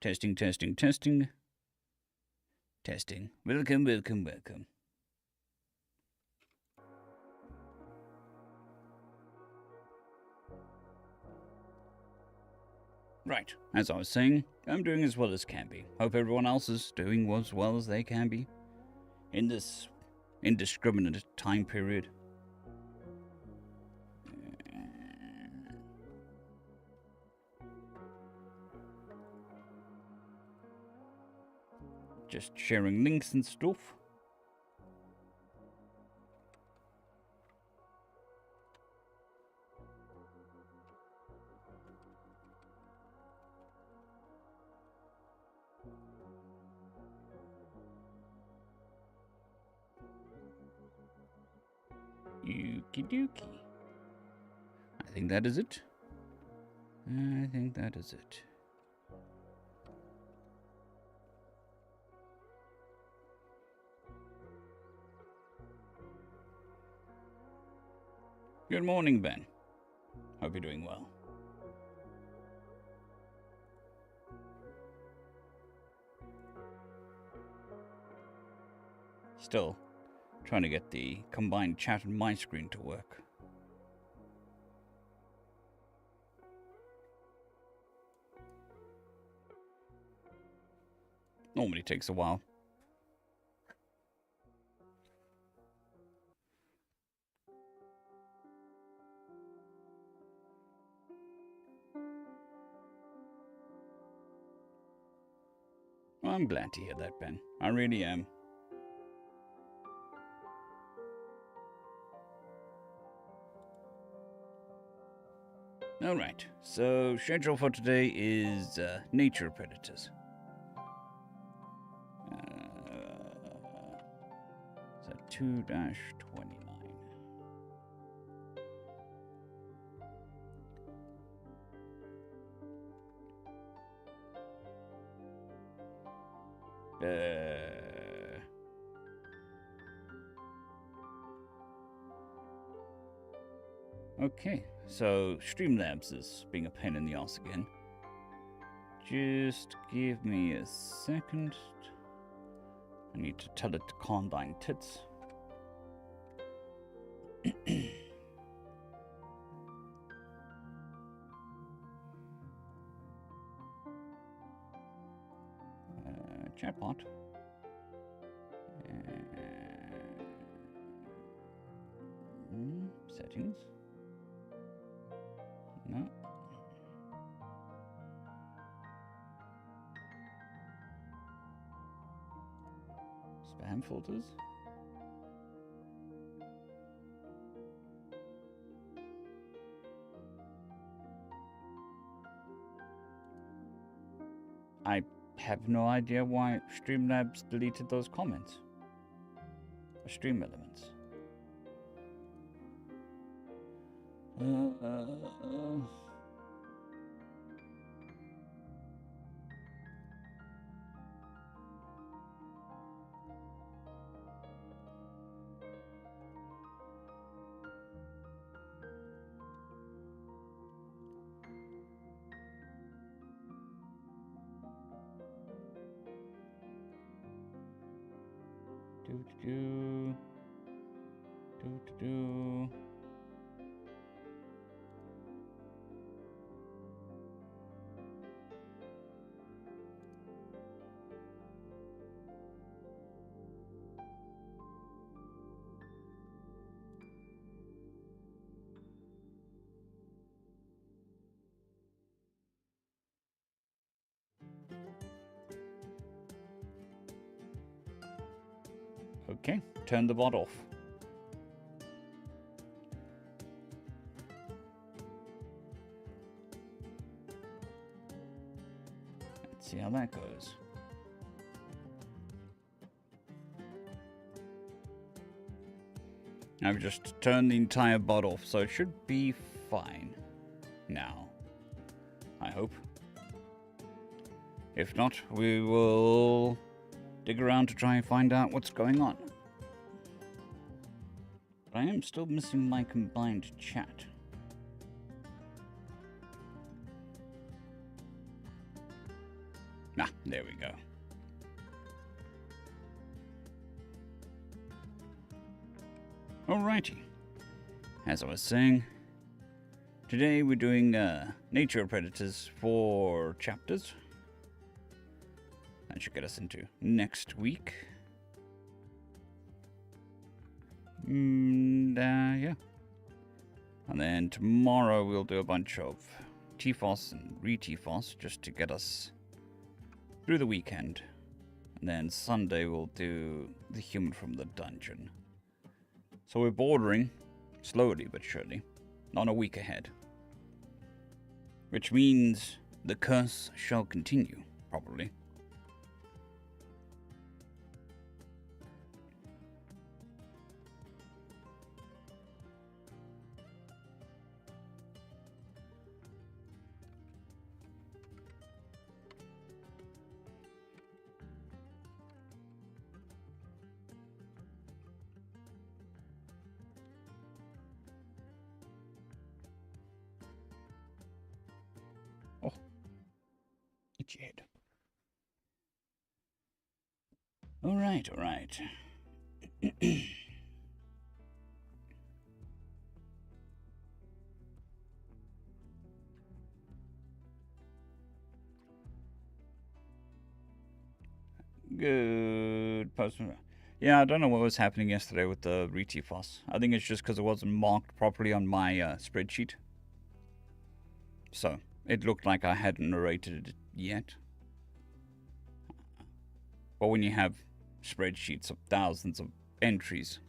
Testing, testing, testing. Testing. Welcome, welcome, welcome. Right, as I was saying, I'm doing as well as can be. Hope everyone else is doing as well as they can be in this indiscriminate time period. Just sharing links and stuff. Okie dokie. I think that is it. I think that is it. Good morning, Ben. Hope you're doing well. Still trying to get the combined chat and my screen to work. Normally takes a while. Well, I'm glad to hear that, Ben. I really am. Alright, so schedule for today is nature predators. Is that 2-29? Okay, so Streamlabs is being a pain in the ass again. Just give me a second. I need to tell it to calm down tits. Chatbot. Settings. No. Spam filters. I have no idea why Streamlabs deleted those comments. Or stream elements. Do. Do. Okay, turn the bot off. Let's see how that goes. I've just turned the entire bot off, so it should be fine now. I hope. If not, we will dig around to try and find out what's going on. But I am still missing my combined chat. Ah, there we go. Alrighty. As I was saying, today we're doing Nature Predators 4 chapters. That should get us into next week. And yeah. And then tomorrow we'll do a bunch of TFOS and re-TFOS just to get us through the weekend. And then Sunday we'll do the Human from the Dungeon. So we're bordering, slowly but surely, on a week ahead. Which means the curse shall continue, probably. Oh, itchy head. All right. Good post. Yeah, I don't know what was happening yesterday with the re-TFOS. I think it's just because it wasn't marked properly on my spreadsheet. So, it looked like I hadn't narrated it yet. But when you have spreadsheets of thousands of entries,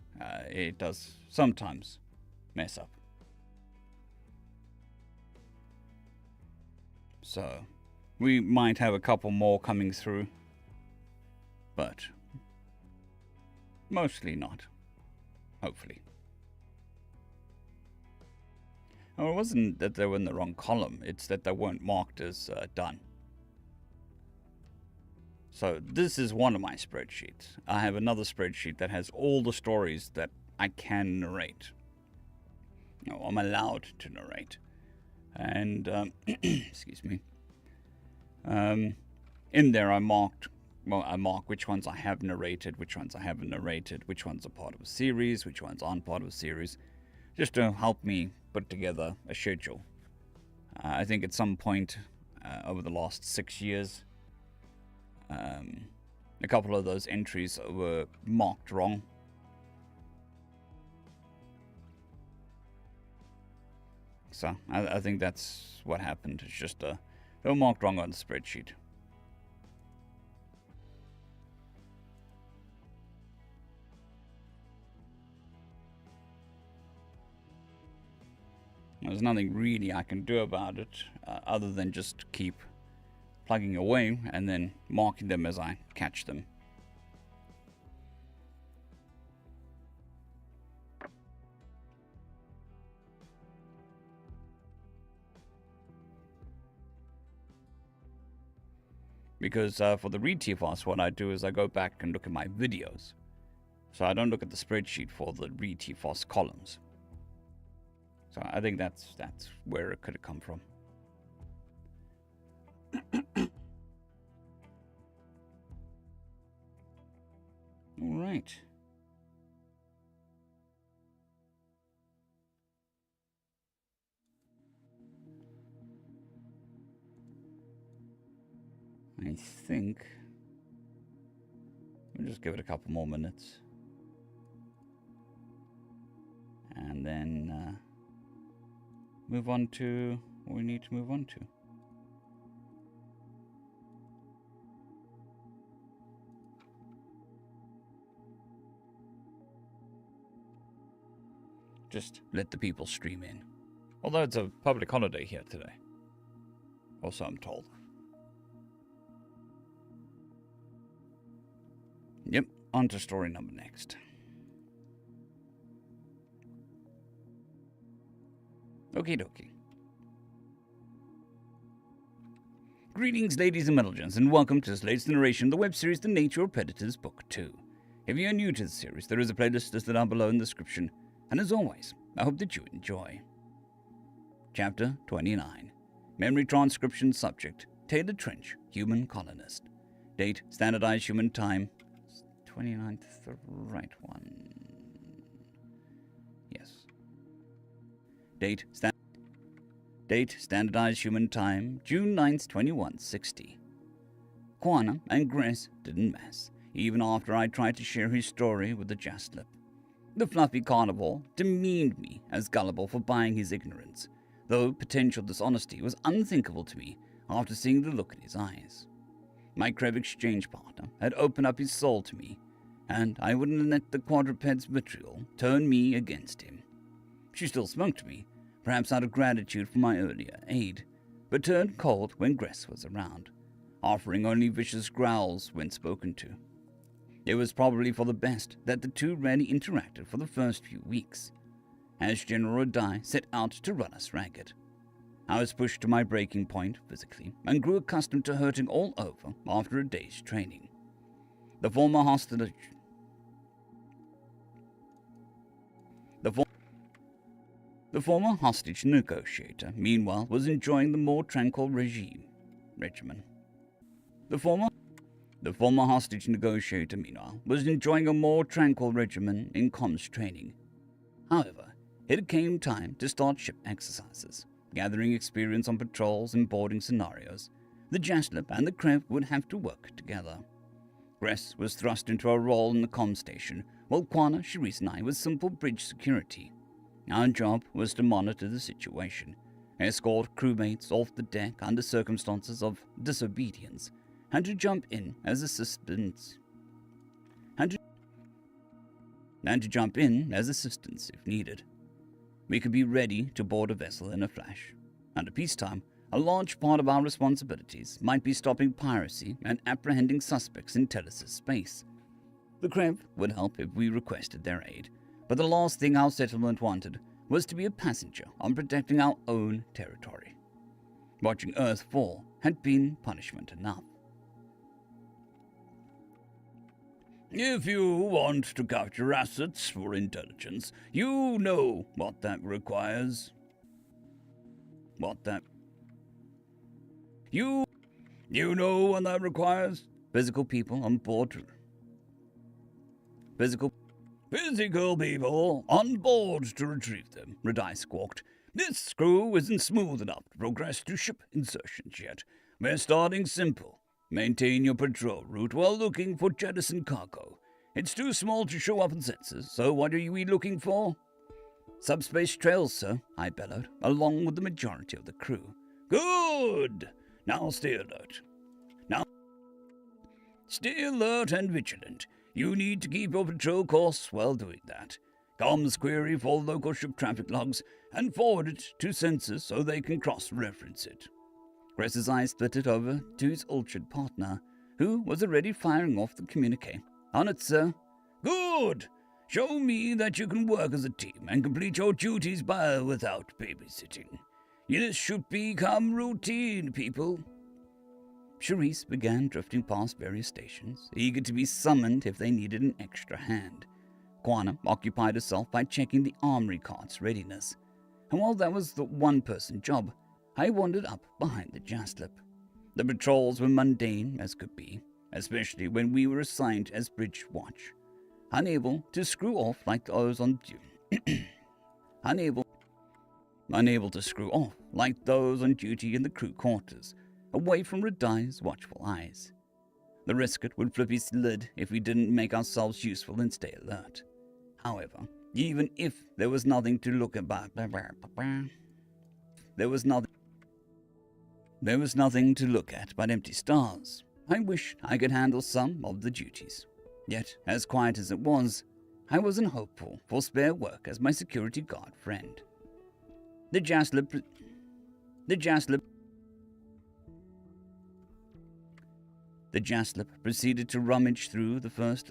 it does sometimes mess up. So, we might have a couple more coming through. But mostly not. Hopefully. Oh, it wasn't that they were in the wrong column. It's that they weren't marked as done. So this is one of my spreadsheets. I have another spreadsheet that has all the stories that I can narrate. No, I'm allowed to narrate. And, excuse me. In there I mark which ones I have narrated, which ones I haven't narrated, which ones are part of a series, which ones aren't part of a series, just to help me put together a schedule. I think at some point over the last 6 years, a couple of those entries were marked wrong. So I think that's what happened. It's just they were marked wrong on the spreadsheet. There's nothing really I can do about it other than just keep plugging away and then marking them as I catch them. Because for the re-TFOS, what I do is I go back and look at my videos. So I don't look at the spreadsheet for the re-TFOS columns. So I think that's where it could have come from. All right. I think we'll just give it a couple more minutes. And then move on to what we need to move on to. Just let the people stream in. Although it's a public holiday here today. Or so I'm told. Yep, on to story number next. Okie dokie. Greetings, ladies and gentlemen, and welcome to this latest narration of the web series The Nature of Predators Book 2. If you are new to the series, there is a playlist listed down below in the description, and as always, I hope that you enjoy. Chapter 29. Memory Transcription Subject, Taylor Trench, Human Colonist. Date, Standardized Human Time. 29th, the right one. Yes. Date, Standardized Human Time, June 9th, 2160. Quana and Grace didn't mess, even after I tried to share his story with the Jaslip. The fluffy carnivore demeaned me as gullible for buying his ignorance, though potential dishonesty was unthinkable to me after seeing the look in his eyes. My Krev exchange partner had opened up his soul to me, and I wouldn't let the quadruped's vitriol turn me against him. She still smoked me, perhaps out of gratitude for my earlier aid, but turned cold when Gress was around, offering only vicious growls when spoken to. It was probably for the best that the two rarely interacted for the first few weeks, as General Dai set out to run us ragged. I was pushed to my breaking point physically and grew accustomed to hurting all over after a day's training. The former hostage negotiator, meanwhile, was enjoying the more tranquil regimen. The former hostage negotiator, meanwhile, was enjoying a more tranquil regimen in comms training. However, it came time to start ship exercises, gathering experience on patrols and boarding scenarios. The Jaslip and the Krev would have to work together. Gress was thrust into a role in the comm station, while Quana, Charisse, and I was simple bridge security. Our job was to monitor the situation, escort crewmates off the deck under circumstances of disobedience, and to jump in as assistance if needed. We could be ready to board a vessel in a flash. Under peacetime, a large part of our responsibilities might be stopping piracy and apprehending suspects in Telus' space. The Krev would help if we requested their aid, but the last thing our settlement wanted was to be a passenger on protecting our own territory. Watching Earth fall had been punishment enough. If you want to capture assets for intelligence, you know what that requires. You know what that requires? Physical people on board. Physical people on board to retrieve them, Radai squawked. This crew isn't smooth enough to progress to ship insertions yet. We're starting simple. Maintain your patrol route while looking for jettison cargo. It's too small to show up in sensors, so what are we looking for? Subspace trails, sir, I bellowed, along with the majority of the crew. Good! Now stay alert. Stay alert and vigilant. You need to keep your patrol course while doing that. Comms query for local ship traffic logs and forward it to sensors so they can cross-reference it. Gress's eyes flitted over to his ultured partner, who was already firing off the communique. On it, sir. Good! Show me that you can work as a team and complete your duties without babysitting. This should become routine, people. Charisse began drifting past various stations, eager to be summoned if they needed an extra hand. Quana occupied herself by checking the armory cart's readiness, and while that was the one-person job, I wandered up behind the Jaslip. The patrols were mundane as could be, especially when we were assigned as bridge watch. Unable to screw off like those on duty. Unable to screw off like those on duty in the crew quarters, away from Radai's watchful eyes. The Rescut would flip his lid if we didn't make ourselves useful and stay alert. However, even if there was nothing to look at, there was nothing to look at but empty stars. I wished I could handle some of the duties. Yet, as quiet as it was, I wasn't hopeful for spare work as my security guard friend. The Jaslip proceeded to rummage through the first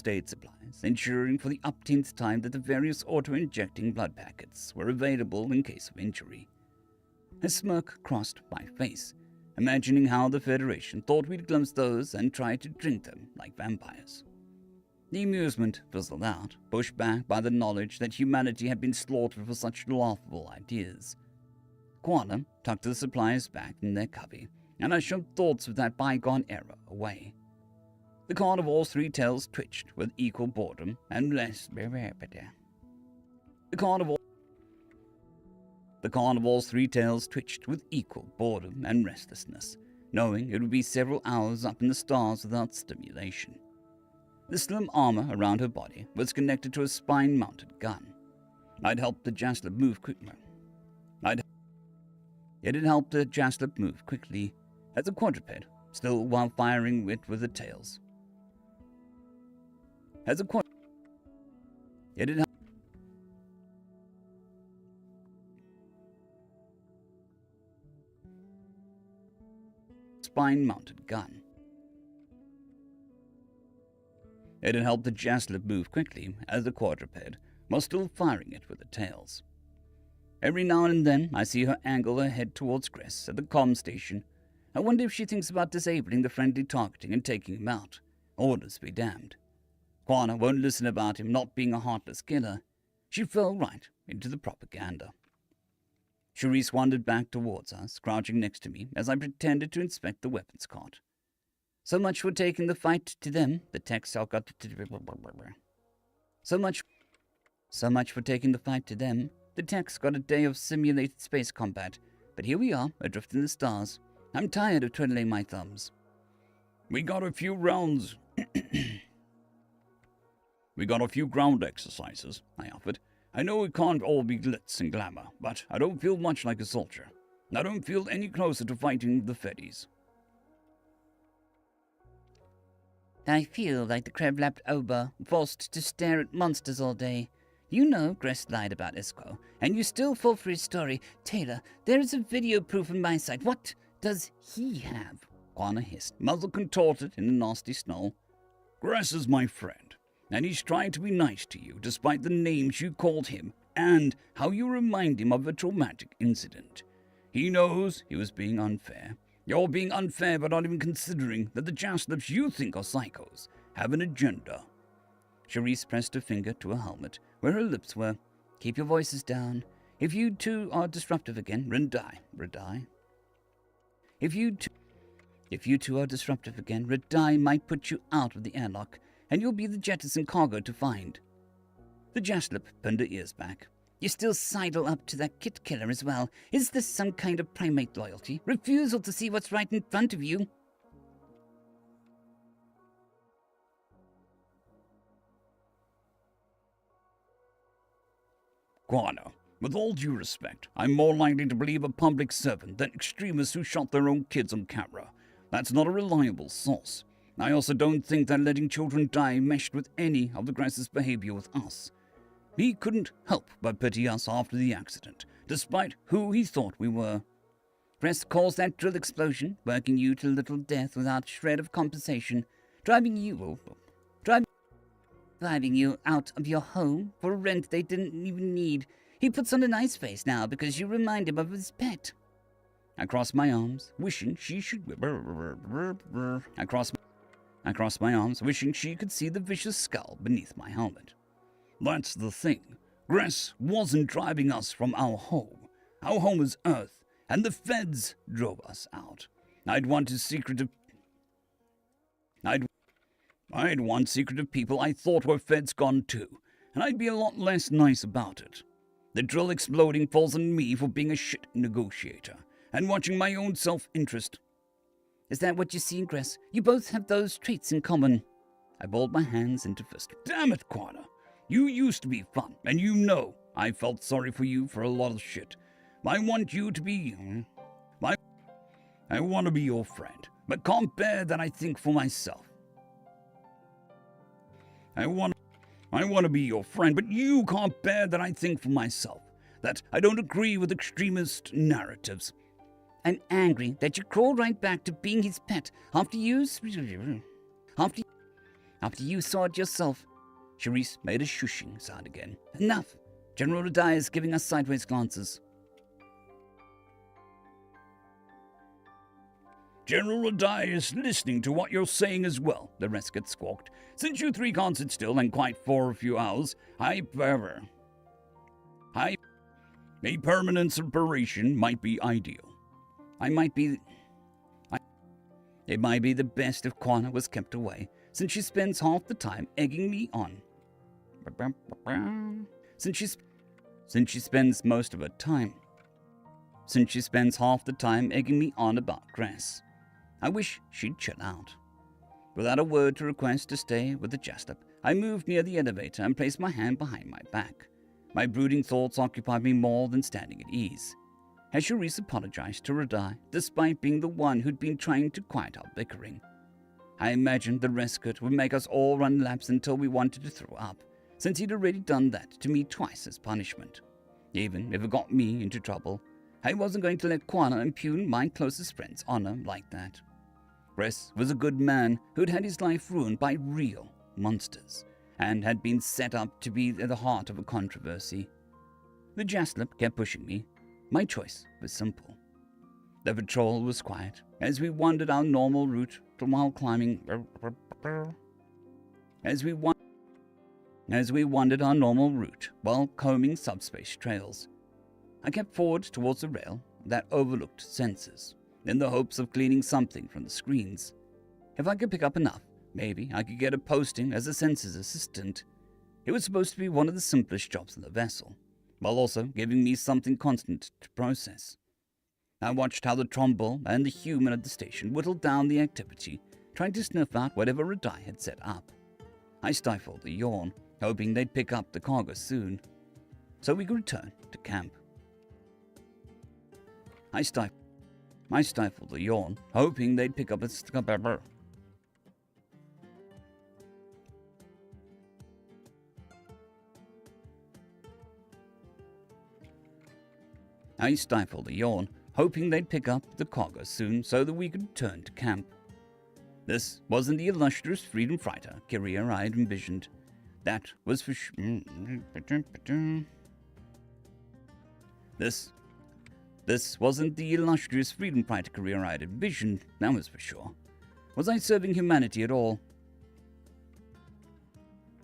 aid supplies, ensuring for the upteenth time that the various auto-injecting blood packets were available in case of injury. A smirk crossed my face, imagining how the Federation thought we'd glimpse those and try to drink them like vampires. The amusement fizzled out, pushed back by the knowledge that humanity had been slaughtered for such laughable ideas. Quanah tucked the supplies back in their cubby, and I shoved thoughts of that bygone era away. The carnivore's three tails twitched with equal boredom and restlessness, knowing it would be several hours up in the stars without stimulation. The slim armor around her body was connected to a spine-mounted gun. I'd helped the Jaslip move quickly. It had helped the Jaslip move quickly as a quadruped, still while firing it with the tails. Spine-mounted gun. It had helped the Jaslip move quickly as the quadruped, while still firing it with the tails. Every now and then, I see her angle her head towards Gress at the comm station. I wonder if she thinks about disabling the friendly targeting and taking him out. Orders be damned. Quanah won't listen about him not being a heartless killer. She fell right into the propaganda. Charisse wandered back towards us, crouching next to me as I pretended to inspect the weapons cart. So much for taking the fight to them, the techs all got So much for taking the fight to them. The techs got a day of simulated space combat, but here we are, adrift in the stars. I'm tired of twiddling my thumbs. We got a few ground exercises, I offered. I know it can't all be glitz and glamour, but I don't feel much like a soldier. I don't feel any closer to fighting the Feddies. I feel like the crab-lapped oba, forced to stare at monsters all day. You know Gress lied about Isco, and you still fall for his story. Taylor, there is a video proof on my side. What does he have? Quanah hissed, muzzle contorted in a nasty snarl. Gress is my friend, and he's trying to be nice to you despite the names you called him and how you remind him of a traumatic incident. He knows he was being unfair. You're being unfair by not even considering that the Jaslips you think are psychos have an agenda. Charisse pressed her finger to her helmet, where her lips were. Keep your voices down. If you two are disruptive again, Radai. If you two are disruptive again, Radai might put you out of the airlock, and you'll be the jettison cargo to find. The Jaslip pinned her ears back. You still sidle up to that kit killer as well. Is this some kind of primate loyalty? Refusal to see what's right in front of you? Quanah, with all due respect, I'm more likely to believe a public servant than extremists who shot their own kids on camera. That's not a reliable source. I also don't think that letting children die meshed with any of the Gress's behavior with us. He couldn't help but pity us after the accident, despite who he thought we were. Gress caused that drill explosion, working you to little death without a shred of compensation, driving you out of your home for a rent they didn't even need. He puts on a nice face now because you remind him of his pet. I crossed my arms, wishing she should... I crossed my arms, wishing she could see the vicious skull beneath my helmet. That's the thing. Gress wasn't driving us from our home. Our home is Earth, and the Feds drove us out. I'd want secretive people I thought were Feds gone too, and I'd be a lot less nice about it. The drill exploding falls on me for being a shit negotiator and watching my own self-interest. Is that what you see, Gress? You both have those traits in common. I balled my hands into fist. Damn it, Quana. You used to be fun, and you know I felt sorry for you for a lot of shit. I want you to be... I want to be your friend, but can't bear that I think for myself. I want to be your friend, but you can't bear that I think for myself. That I don't agree with extremist narratives. I'm angry that you crawled right back to being his pet after you saw it yourself. Charisse made a shushing sound again. Enough. General Radai is giving us sideways glances. General Radai is listening to what you're saying as well, the Resket squawked. Since you three can't sit still and quiet for a few hours, a permanent separation might be ideal. It might be the best if Quana was kept away, since she spends half the time egging me on. Since she spends half the time egging me on about Grass. I wish she'd chill out. Without a word to request to stay with the Jessup, I moved near the elevator and placed my hand behind my back. My brooding thoughts occupied me more than standing at ease. Had Charisse apologized to Radai, despite being the one who'd been trying to quiet our bickering? I imagined the Rescut would make us all run laps until we wanted to throw up, since he'd already done that to me twice as punishment. Even if it got me into trouble, I wasn't going to let Quana impugn my closest friend's honor like that. Gress was a good man who'd had his life ruined by real monsters, and had been set up to be at the heart of a controversy. The Jaslip kept pushing me. My choice was simple. The patrol was quiet as we wandered our normal route while climbing. As we wandered our normal route while combing subspace trails. I kept forward towards the rail that overlooked sensors, in the hopes of gleaning something from the screens. If I could pick up enough, maybe I could get a posting as a census assistant. It was supposed to be one of the simplest jobs in the vessel, while also giving me something constant to process. I watched how the Trumbull and the human at the station whittled down the activity, trying to sniff out whatever Radai had set up. I stifled a yawn, hoping they'd pick up the cargo soon, so we could return to camp. I stifled a yawn, hoping they'd pick up a I stifled a yawn, hoping they'd pick up the cargo soon so that we could return to camp. This wasn't the illustrious freedom fighter career I had envisioned. That was for This wasn't the illustrious freedom fighter career I had envisioned, that was for sure. Was I serving humanity at all?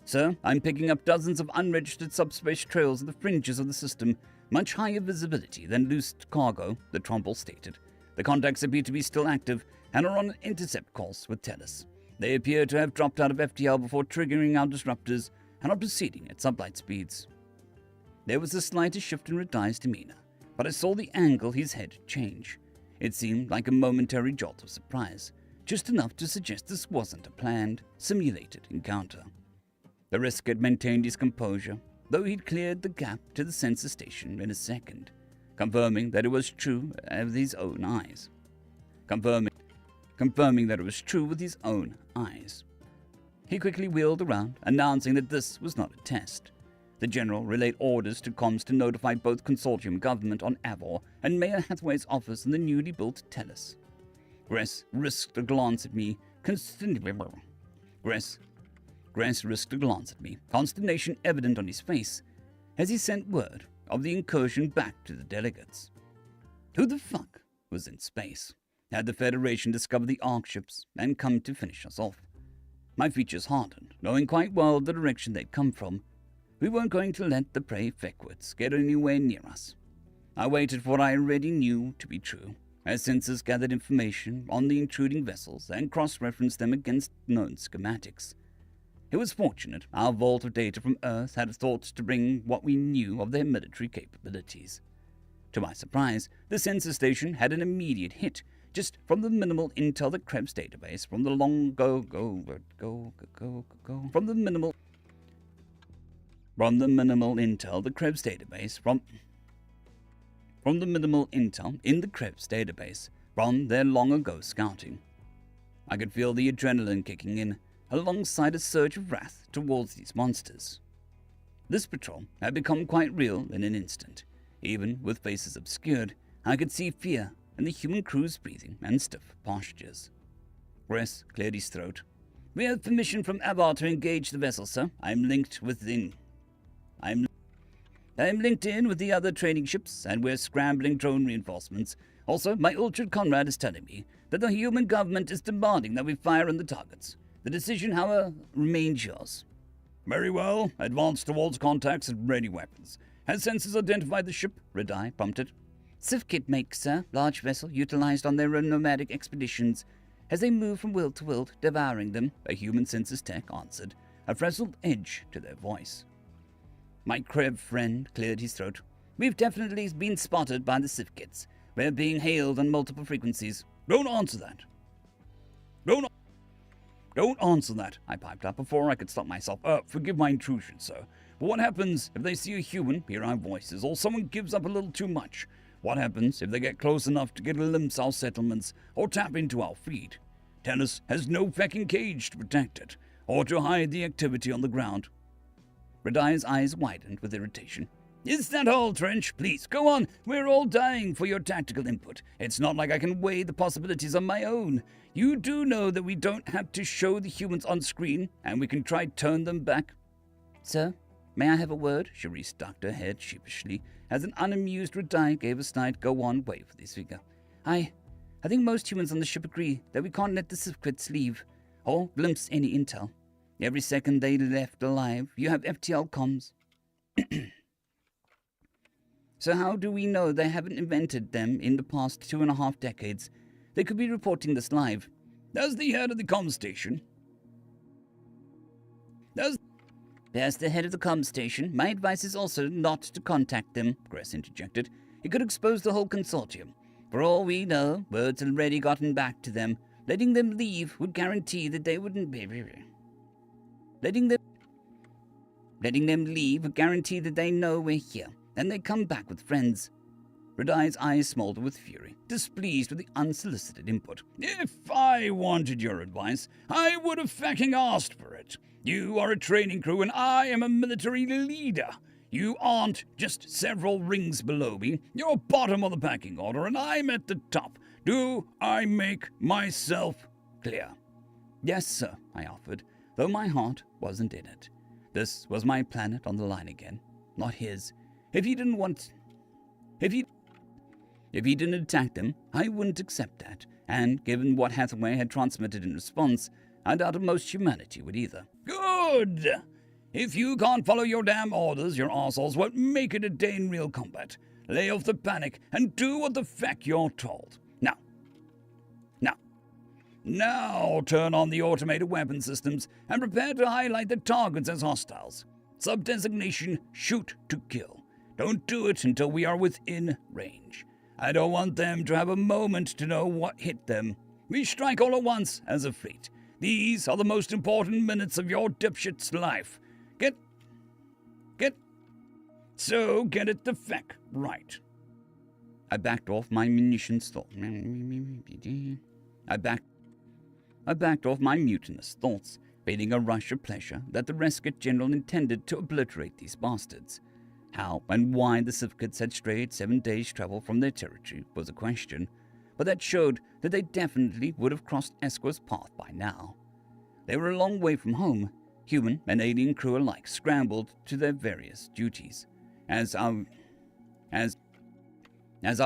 Sir, I'm picking up dozens of unregistered subspace trails at the fringes of the system, much higher visibility than loose cargo, the Trumbull stated. The contacts appear to be still active and are on an intercept course with Tellus. They appear to have dropped out of FTL before triggering our disruptors and are proceeding at sublight speeds. There was the slightest shift in Radai's demeanor, but I saw the angle his head change. It seemed like a momentary jolt of surprise, just enough to suggest this wasn't a planned, simulated encounter. The risk had maintained his composure, though he'd cleared the gap to the sensor station in a second, confirming that it was true with his own eyes. Confirming that it was true with his own eyes. He quickly wheeled around, announcing that this was not a test. The General relayed orders to comms to notify both Consortium government on Avor and Mayor Hathaway's office in the newly built Tellus. Gress risked a glance at me, consternation evident on his face, as he sent word of the incursion back to the delegates. Who the fuck was in space? Had the Federation discovered the Ark ships and come to finish us off? My features hardened, knowing quite well the direction they'd come from. We weren't going to let the prey Feckwits get anywhere near us. I waited for what I already knew to be true, as sensors gathered information on the intruding vessels and cross-referenced them against known schematics. It was fortunate our vault of data from Earth had thought to bring what we knew of their military capabilities. To my surprise, the sensor station had an immediate hit, just from the minimal intel the Krebs database from the minimal intel the Krebs database from the minimal intel in the Krebs database from their long ago scouting. I could feel the adrenaline kicking in, alongside a surge of wrath towards these monsters. This patrol had become quite real in an instant. Even with faces obscured, I could see fear in the human crew's breathing and stiff postures. Gress cleared his throat. "We have permission from Abar to engage the vessel, sir. I am linked in with the other training ships, and we're scrambling drone reinforcements. Also, my Ultra Conrad is telling me that the human government is demanding that we fire on the targets. The decision, however, remains yours." "Very well. Advance towards contacts and ready weapons. Has sensors identified the ship?" Redeye prompted. Sifkit make, sir. Large vessel utilized on their nomadic expeditions. As they move from world to world, devouring them, a human census tech answered, a frazzled edge to their voice. My Kreb friend cleared his throat. "We've definitely been spotted by the Sifkits. We're being hailed on multiple frequencies." "Don't answer that. Don't answer that," I piped up before I could stop myself. Forgive my intrusion, sir. But what happens if they see a human, hear our voices, or someone gives up a little too much? What happens if they get close enough to get a glimpse of our settlements or tap into our fleet? Tennis has no fecking cage to protect it, or to hide the activity on the ground. Redeye's eyes widened with irritation. "Is that all, Trench? Please, go on. We're all dying for your tactical input. It's not like I can weigh the possibilities on my own. You do know that we don't have to show the humans on screen, and we can try turn them back." "Sir, may I have a word?" Charisse ducked her head sheepishly, as an unamused Redeye gave a snide go-on wave with his finger. I think most humans on the ship agree that we can't let the Sifkits leave, or glimpse any intel. Every second they left alive, you have FTL comms. So how do we know they haven't invented them in the past 2.5 decades? They could be reporting this live." "As the head of the comm station. As the head of the comm station, my advice is also not to contact them," Gress interjected. "It could expose the whole consortium. For all we know, word's already gotten back to them. Letting them leave would guarantee that they wouldn't be... Letting them leave would guarantee that they know we're here, and they come back with friends." Redeye's eyes smoldered with fury, displeased with the unsolicited input. "If I wanted your advice, I would have fucking asked for it. You are a training crew and I am a military leader. You aren't just several rings below me. You're bottom of the pecking order and I'm at the top. Do I make myself clear?" "Yes, sir," I offered, though my heart wasn't in it. This was my planet on the line again, not his. If he didn't attack them, I wouldn't accept that, and given what Hathaway had transmitted in response, I doubted most humanity would either. "Good! If you can't follow your damn orders, your arseholes won't make it a day in real combat. Lay off the panic and do what the feck you're told. Now turn on the automated weapon systems and prepare to highlight the targets as hostiles. Sub-designation, shoot to kill. Don't do it until we are within range. I don't want them to have a moment to know what hit them. We strike all at once as a fleet. These are the most important minutes of your dipshit's life. Get it the feck right." I backed off my mutinous thoughts, feeling a rush of pleasure that the Rescue General intended to obliterate these bastards. How and why the Sifkits had strayed 7 days' travel from their territory was a question, but that showed that they definitely would have crossed Esquer's path by now. They were a long way from home. Human and alien crew alike scrambled to their various duties. As our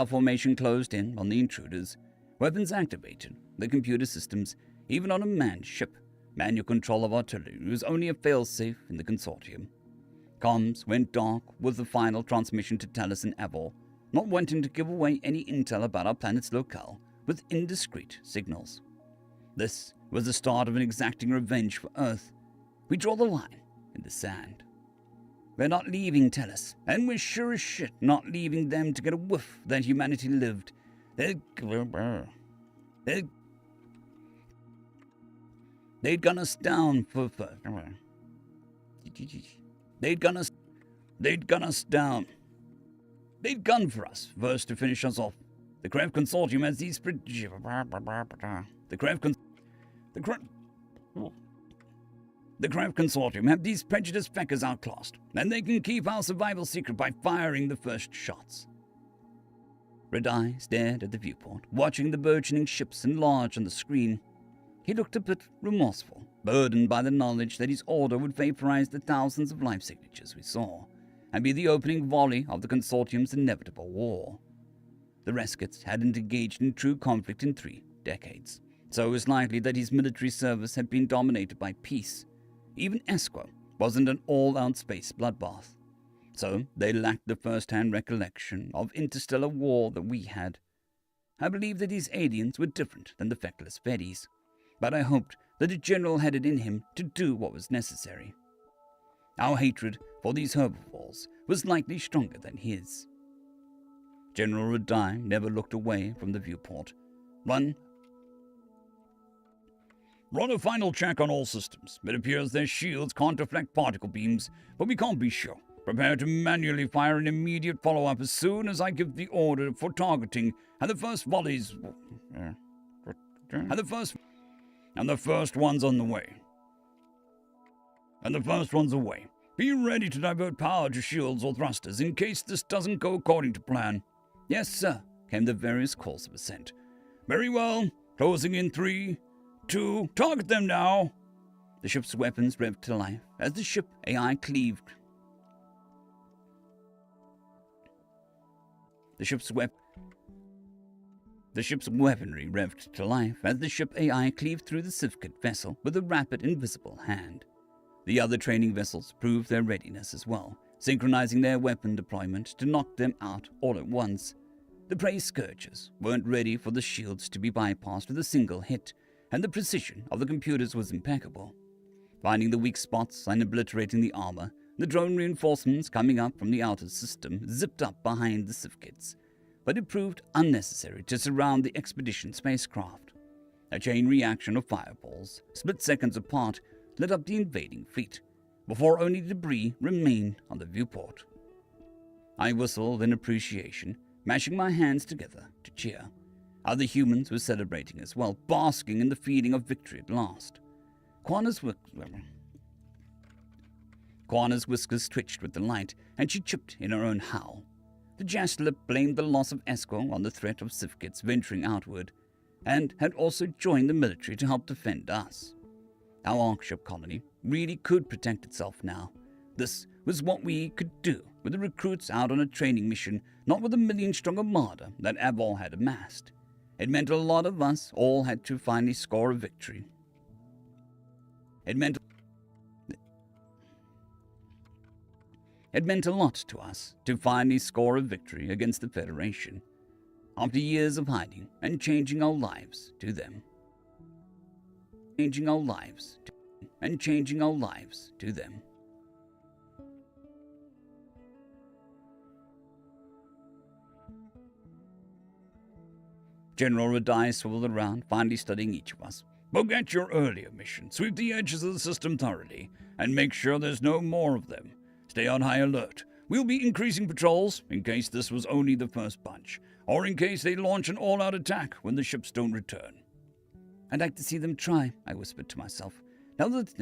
formation closed in on the intruders, weapons activated, the computer systems, even on a manned ship. Manual control of artillery was only a failsafe in the consortium. Comms went dark with the final transmission to Talos and Avor, not wanting to give away any intel about our planet's locale with indiscreet signals. This was the start of an exacting revenge for Earth. We draw the line in the sand. We're not leaving Tellus, and we're sure as shit not leaving them to get a whiff that humanity lived. They'd gun us down for They'd gun us down. They'd gun for us first to finish us off. The Krev Consortium has these The Krev Consortium have these prejudiced feckers outclassed, and they can keep our survival secret by firing the first shots. Radai stared at the viewport, watching the burgeoning ships enlarge on the screen. He looked a bit remorseful, burdened by the knowledge that his order would vaporize the thousands of life signatures we saw, and be the opening volley of the Consortium's inevitable war. The Reskits hadn't engaged in true conflict in 3 decades, so it was likely that his military service had been dominated by peace. Even Esquo wasn't an all-out space bloodbath, so they lacked the first-hand recollection of interstellar war that we had. I believed that these aliens were different than the feckless Feddies, but I hoped that the general had it in him to do what was necessary. Our hatred for these herbivores was likely stronger than his. General Radai never looked away from the viewport. Run a final check on all systems. It appears their shields can't deflect particle beams, but we can't be sure. Prepare to manually fire an immediate follow-up as soon as I give the order for targeting, and the first volleys... And the first one's on the way. Be ready to divert power to shields or thrusters in case this doesn't go according to plan. Yes, sir, came the various calls of assent. Very well. Closing in 3, 2, target them now. The ship's weapons revved to life as the ship AI cleaved. The ship's weaponry revved to life as the ship AI cleaved through the Sivkit vessel with a rapid, invisible hand. The other training vessels proved their readiness as well, synchronizing their weapon deployment to knock them out all at once. The prey scourgers weren't ready for the shields to be bypassed with a single hit, and the precision of the computers was impeccable. Finding the weak spots and obliterating the armor, the drone reinforcements coming up from the outer system zipped up behind the Sivkits, but it proved unnecessary to surround the expedition spacecraft. A chain reaction of fireballs, split seconds apart, lit up the invading fleet, before only debris remained on the viewport. I whistled in appreciation, mashing my hands together to cheer. Other humans were celebrating as well, basking in the feeling of victory at last. Quana's whiskers twitched with delight, and she chipped in her own howl. The Jaslip blamed the loss of Esquo on the threat of Sivkits venturing outward, and had also joined the military to help defend us. Our Arkship colony really could protect itself now. This was what we could do with the recruits out on a training mission, not with the million-strong armada that Avol had amassed. It meant a lot of us all had to finally score a victory. It meant a lot to us to finally score a victory against the Federation, after years of hiding and changing our lives to them. General Radai swiveled around, finally studying each of us. Forget your earlier mission. Sweep the edges of the system thoroughly, and make sure there's no more of them. Stay on high alert. We'll be increasing patrols, in case this was only the first bunch, or in case they launch an all-out attack when the ships don't return. I'd like to see them try, I whispered to myself. Now's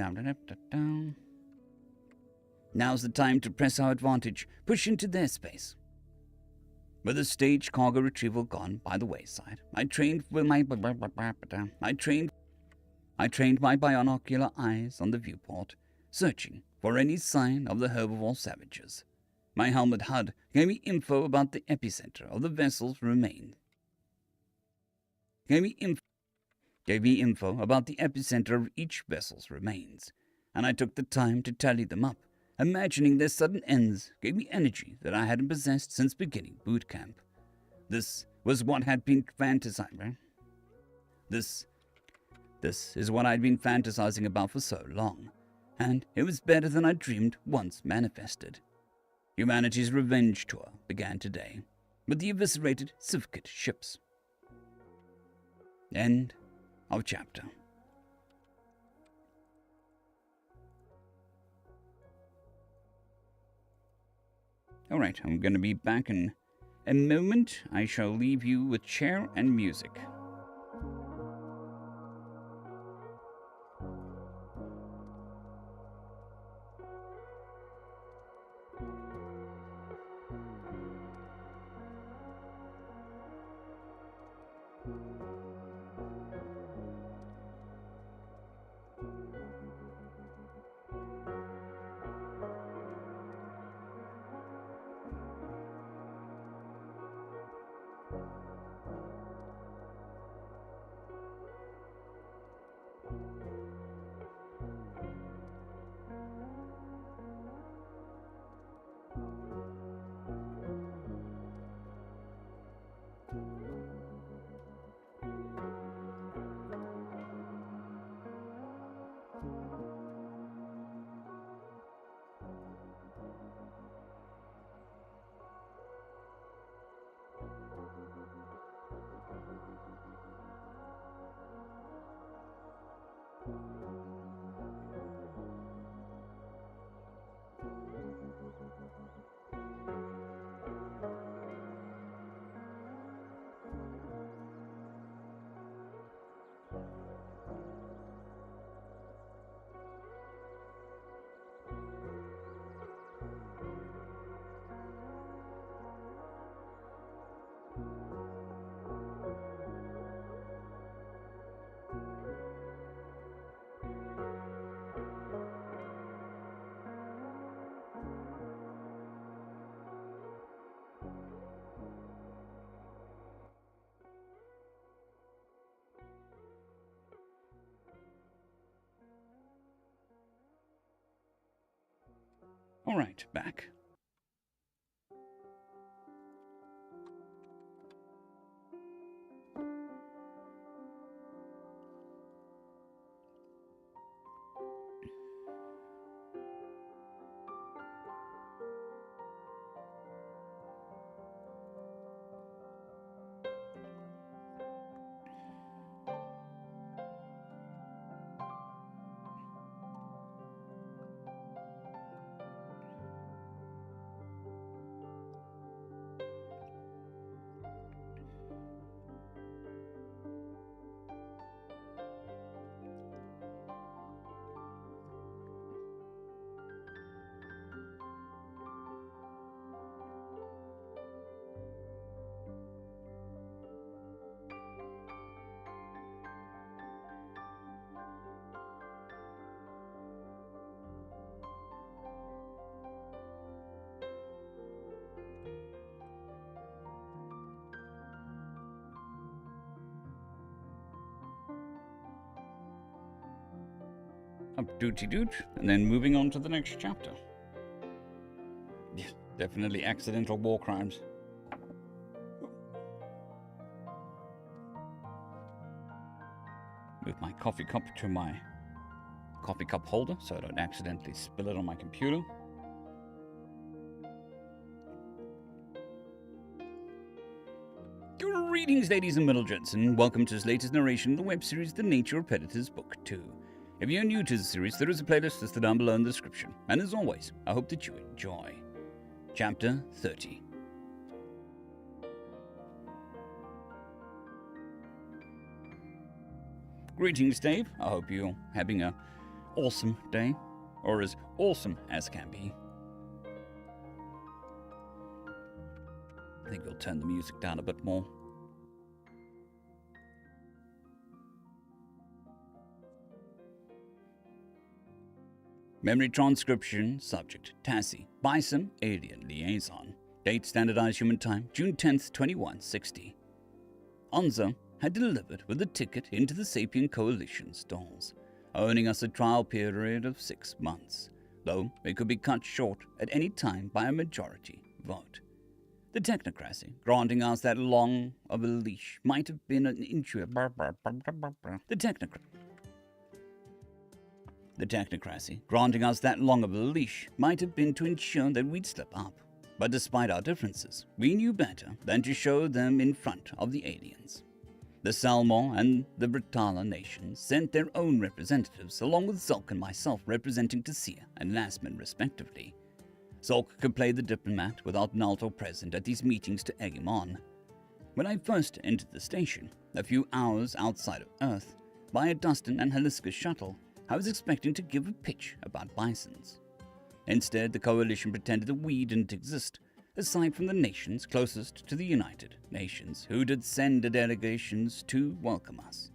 the time to press our advantage, push into their space. With the stage cargo retrieval gone by the wayside, I trained my binocular eyes on the viewport, searching for any sign of the herbivore savages. My helmet HUD gave me info about the epicenter of the vessel's remains. Gave me info about the epicenter of each vessel's remains, and I took the time to tally them up. Imagining their sudden ends gave me energy that I hadn't possessed since beginning boot camp. This was what had been fantasizing. This is what I'd been fantasizing about for so long, and it was better than I dreamed once manifested. Humanity's revenge tour began today, with the eviscerated Civicat ships. End of chapter. Alright, I'm going to be back in a moment. I shall leave you with chair and music. Alright, back. Up dooty doot, and then moving on to the next chapter. Yeah, definitely accidental war crimes. Move my coffee cup to my coffee cup holder so I don't accidentally spill it on my computer. Greetings, ladies and middlegents, and welcome to this latest narration of the web series The Nature of Predators Book 2. If you're new to the series, there is a playlist listed down below in the description, and as always, I hope that you enjoy. Chapter 30. Greetings, Dave. I hope you're having an awesome day, or as awesome as can be. I think we'll turn the music down a bit more. Memory transcription, subject, Tassie, Bison, alien liaison. Date, standardized human time, June 10th, 2160. Onza had delivered with a ticket into the Sapien Coalition stalls, earning us a trial period of 6 months, though it could be cut short at any time by a majority vote. The technocracy granting us that long of a leash might have been an intuitive. The technocracy. The technocracy, granting us that long of a leash, might have been to ensure that we'd slip up. But despite our differences, we knew better than to show them in front of the aliens. The Salmor and the Britala nations sent their own representatives, along with Zulk and myself representing Tasia and Lastman respectively. Zulk could play the diplomat without Nalto present at these meetings to egg him on. When I first entered the station, a few hours outside of Earth, by a Dustin and Haliska shuttle, I was expecting to give a pitch about bisons. Instead, the coalition pretended that we didn't exist, aside from the nations closest to the United Nations, who did send the delegations to welcome us.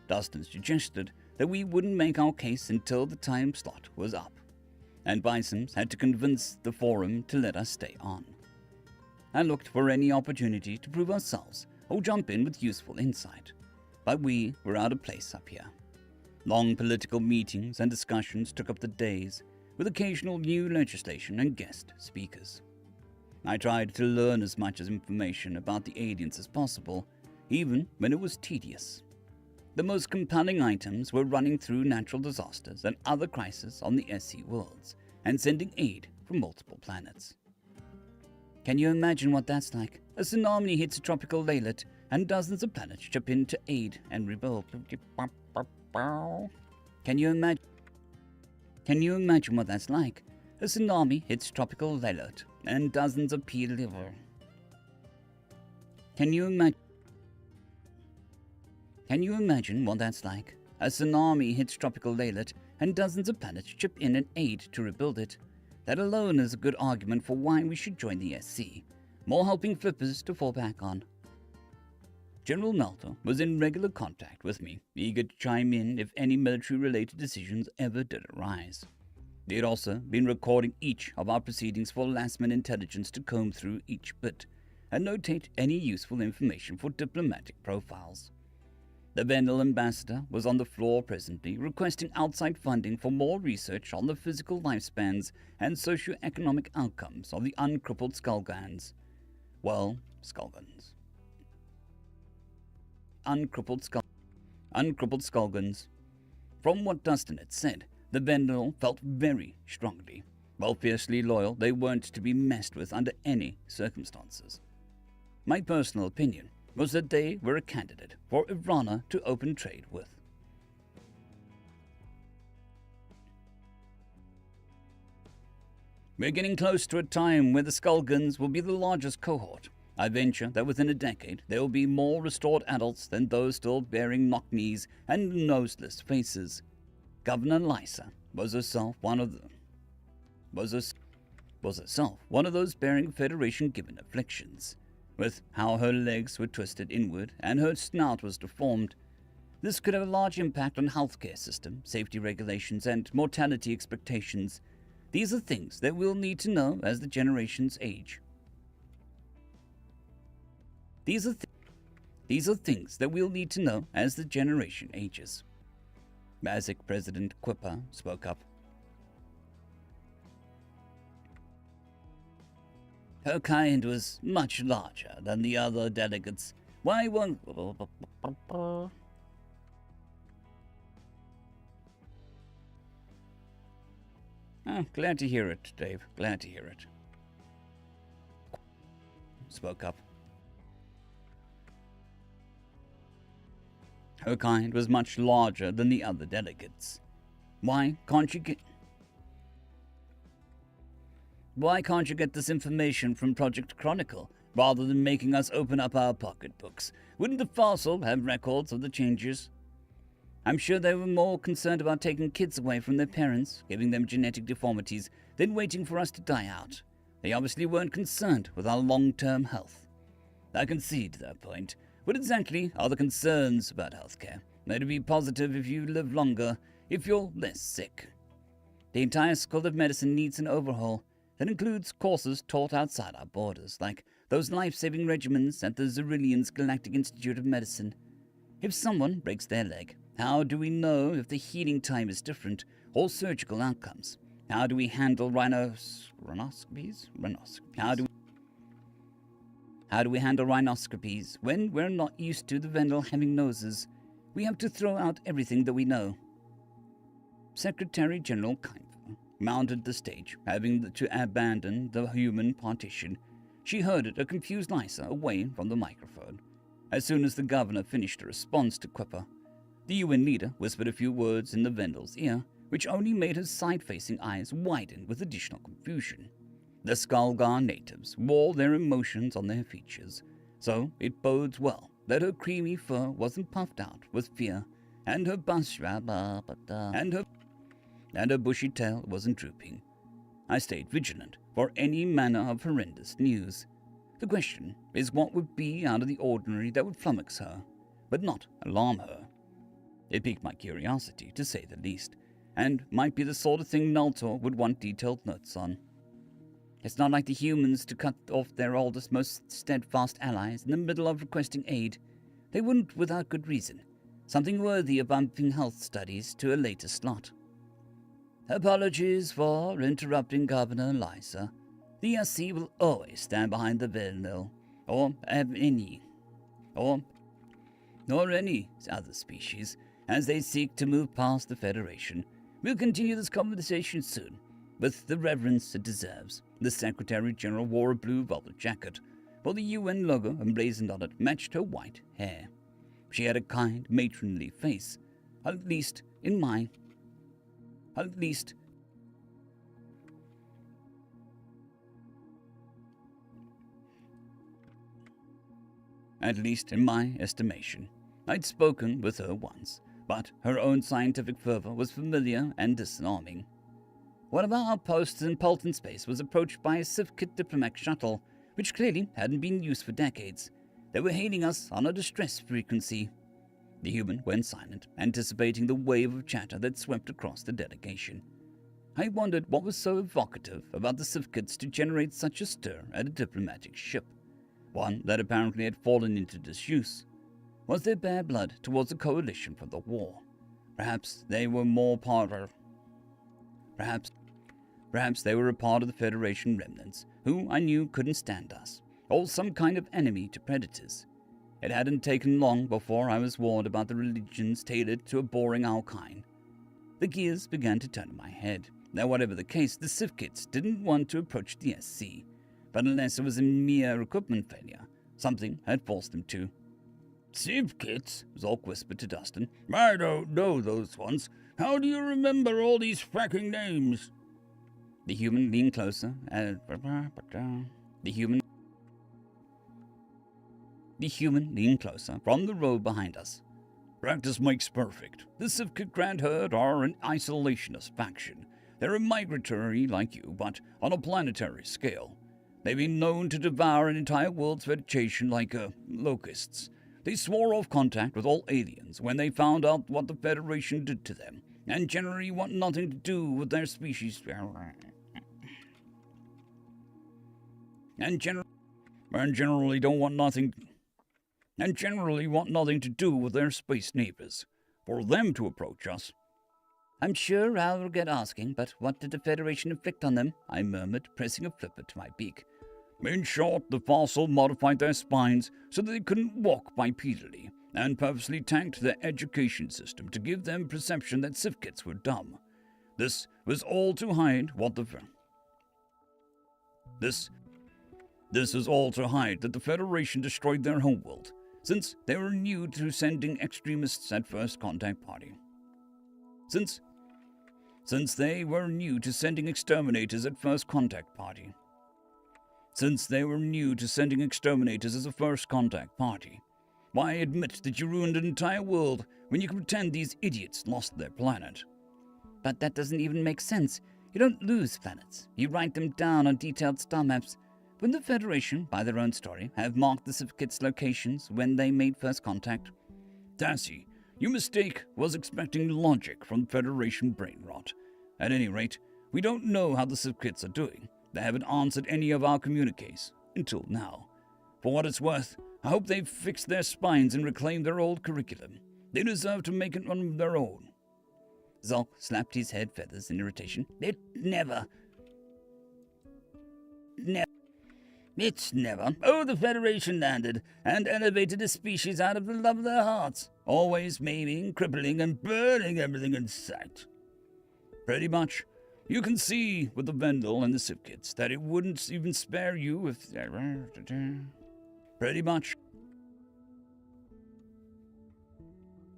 Dustin suggested that we wouldn't make our case until the time slot was up, and Bisons had to convince the forum to let us stay on. I looked for any opportunity to prove ourselves or jump in with useful insight, but we were out of place up here. Long political meetings and discussions took up the days, with occasional new legislation and guest speakers. I tried to learn as much information about the aliens as possible, even when it was tedious. The most compelling items were running through natural disasters and other crises on the SC worlds, and sending aid from multiple planets. Can you imagine what that's like? A tsunami hits a tropical laylet, and dozens of planets chip in to aid and rebuild. Can you imagine what that's like? A tsunami hits tropical laylet, and dozens of people. Can you imagine what that's like? A tsunami hits tropical laylet, and dozens of planets chip in and aid to rebuild it. That alone is a good argument for why we should join the SC. More helping flippers to fall back on. General Nalto was in regular contact with me, eager to chime in if any military-related decisions ever did arise. He had also been recording each of our proceedings for last-minute intelligence to comb through each bit and notate any useful information for diplomatic profiles. The Vendel ambassador was on the floor presently, requesting outside funding for more research on the physical lifespans and socio-economic outcomes of the uncrippled Skullgans. Well, Skullgans. Uncrippled Skullgans. From what Dustin had said, the Vendel felt very strongly. While fiercely loyal, they weren't to be messed with under any circumstances. My personal opinion was that they were a candidate for Ivana to open trade with. We're getting close to a time where the Skullgans will be the largest cohort. I venture that within a decade there will be more restored adults than those still bearing knock knees and noseless faces. Governor Lysa was herself one of those bearing Federation-given afflictions. With how her legs were twisted inward and her snout was deformed, this could have a large impact on healthcare system, safety regulations, and mortality expectations. These are things that we'll need to know as the generations age. These are things that we'll need to know as the generation ages. Mazik President Quipper spoke up. Her kind was much larger than the other delegates. Why won't... glad to hear it, Dave. Glad to hear it. Spoke up. Her kind was much larger than the other delegates. Why can't you get this information from Project Chronicle, rather than making us open up our pocketbooks? Wouldn't the fossil have records of the changes? I'm sure they were more concerned about taking kids away from their parents, giving them genetic deformities, than waiting for us to die out. They obviously weren't concerned with our long-term health. I concede to that point. What exactly are the concerns about healthcare? It'd be positive if you live longer, if you're less sick. The entire School of Medicine needs an overhaul. That includes courses taught outside our borders, like those life-saving regimens at the Zerillian's Galactic Institute of Medicine. If someone breaks their leg, how do we know if the healing time is different or surgical outcomes? How do we handle rhinoscopies? How do we handle rhinoscopies when we're not used to the Vendel having noses? We have to throw out everything that we know. Secretary General Keinfer mounted the stage, having to abandon the human partition. She herded a confused Lysa away from the microphone. As soon as the governor finished a response to Quipper, the UN leader whispered a few words in the Vendal's ear, which only made her side-facing eyes widen with additional confusion. The Skullgar natives wore their emotions on their features, so it bodes well that her creamy fur wasn't puffed out with fear, and her and her bushy tail wasn't drooping. I stayed vigilant for any manner of horrendous news. The question is what would be out of the ordinary that would flummox her, but not alarm her. It piqued my curiosity, to say the least, and might be the sort of thing Naltor would want detailed notes on. It's not like the humans to cut off their oldest, most steadfast allies in the middle of requesting aid. They wouldn't without good reason. Something worthy of bumping health studies to a later slot. Apologies for interrupting Governor Lysa. The ESC will always stand behind the Vendal, or any other species, as they seek to move past the Federation. We'll continue this conversation soon, with the reverence it deserves. The Secretary General wore a blue velvet jacket, while the UN logo emblazoned on it matched her white hair. She had a kind, matronly face, at least in my estimation. I'd spoken with her once, but her own scientific fervor was familiar and disarming. One of our outposts in Polton space was approached by a Sivkit diplomat shuttle, which clearly hadn't been used for decades. They were hailing us on a distress frequency. The human went silent, anticipating the wave of chatter that swept across the delegation. I wondered what was so evocative about the Sivkits to generate such a stir at a diplomatic ship, one that apparently had fallen into disuse. Was there bad blood towards the coalition from the war? Perhaps they were a part of the Federation remnants, who I knew couldn't stand us, or some kind of enemy to predators. It hadn't taken long before I was warned about the religions tailored to abhorring our kind. The gears began to turn in my head. Now, whatever the case, the Sivkits didn't want to approach the SC, but unless it was a mere equipment failure, something had forced them to. Sivkits? Zork whispered to Dustin. I don't know those ones. How do you remember all these fracking names? The human leaned closer, from the road behind us. Practice makes perfect. The Sivkit Grand Herd are an isolationist faction. They're migratory like you, but on a planetary scale. They've been known to devour an entire world's vegetation like locusts. They swore off contact with all aliens when they found out what the Federation did to them, and generally want nothing to do with their species. And generally want nothing to do with their space neighbors. For them to approach us. I'm sure I'll regret asking, but what did the Federation inflict on them? I murmured, pressing a flipper to my beak. In short, the fossil modified their spines so that they couldn't walk bipedally, and purposely tanked their education system to give them perception that Sivkits were dumb. This was all to hide what the This is all to hide that the Federation destroyed their homeworld, since they were new to sending extremists at First Contact Party. Since they were new to sending exterminators at First Contact Party. Since they were new to sending exterminators as a First Contact Party. Why admit that you ruined an entire world when you can pretend these idiots lost their planet? But that doesn't even make sense. You don't lose planets. You write them down on detailed star maps. Wouldn't the Federation, by their own story, have marked the Sivkits' locations when they made first contact? Tassie, your mistake was expecting logic from the Federation brain rot. At any rate, we don't know how the Sivkits are doing. They haven't answered any of our communiques, until now. For what it's worth, I hope they've fixed their spines and reclaimed their old curriculum. They deserve to make it on their own. Zolk slapped his head feathers in irritation. It's never. Oh, the Federation landed and elevated a species out of the love of their hearts, always maiming, crippling, and burning everything in sight. Pretty much. You can see with the Vendel and the Civ kits that it wouldn't even spare you if... Pretty much.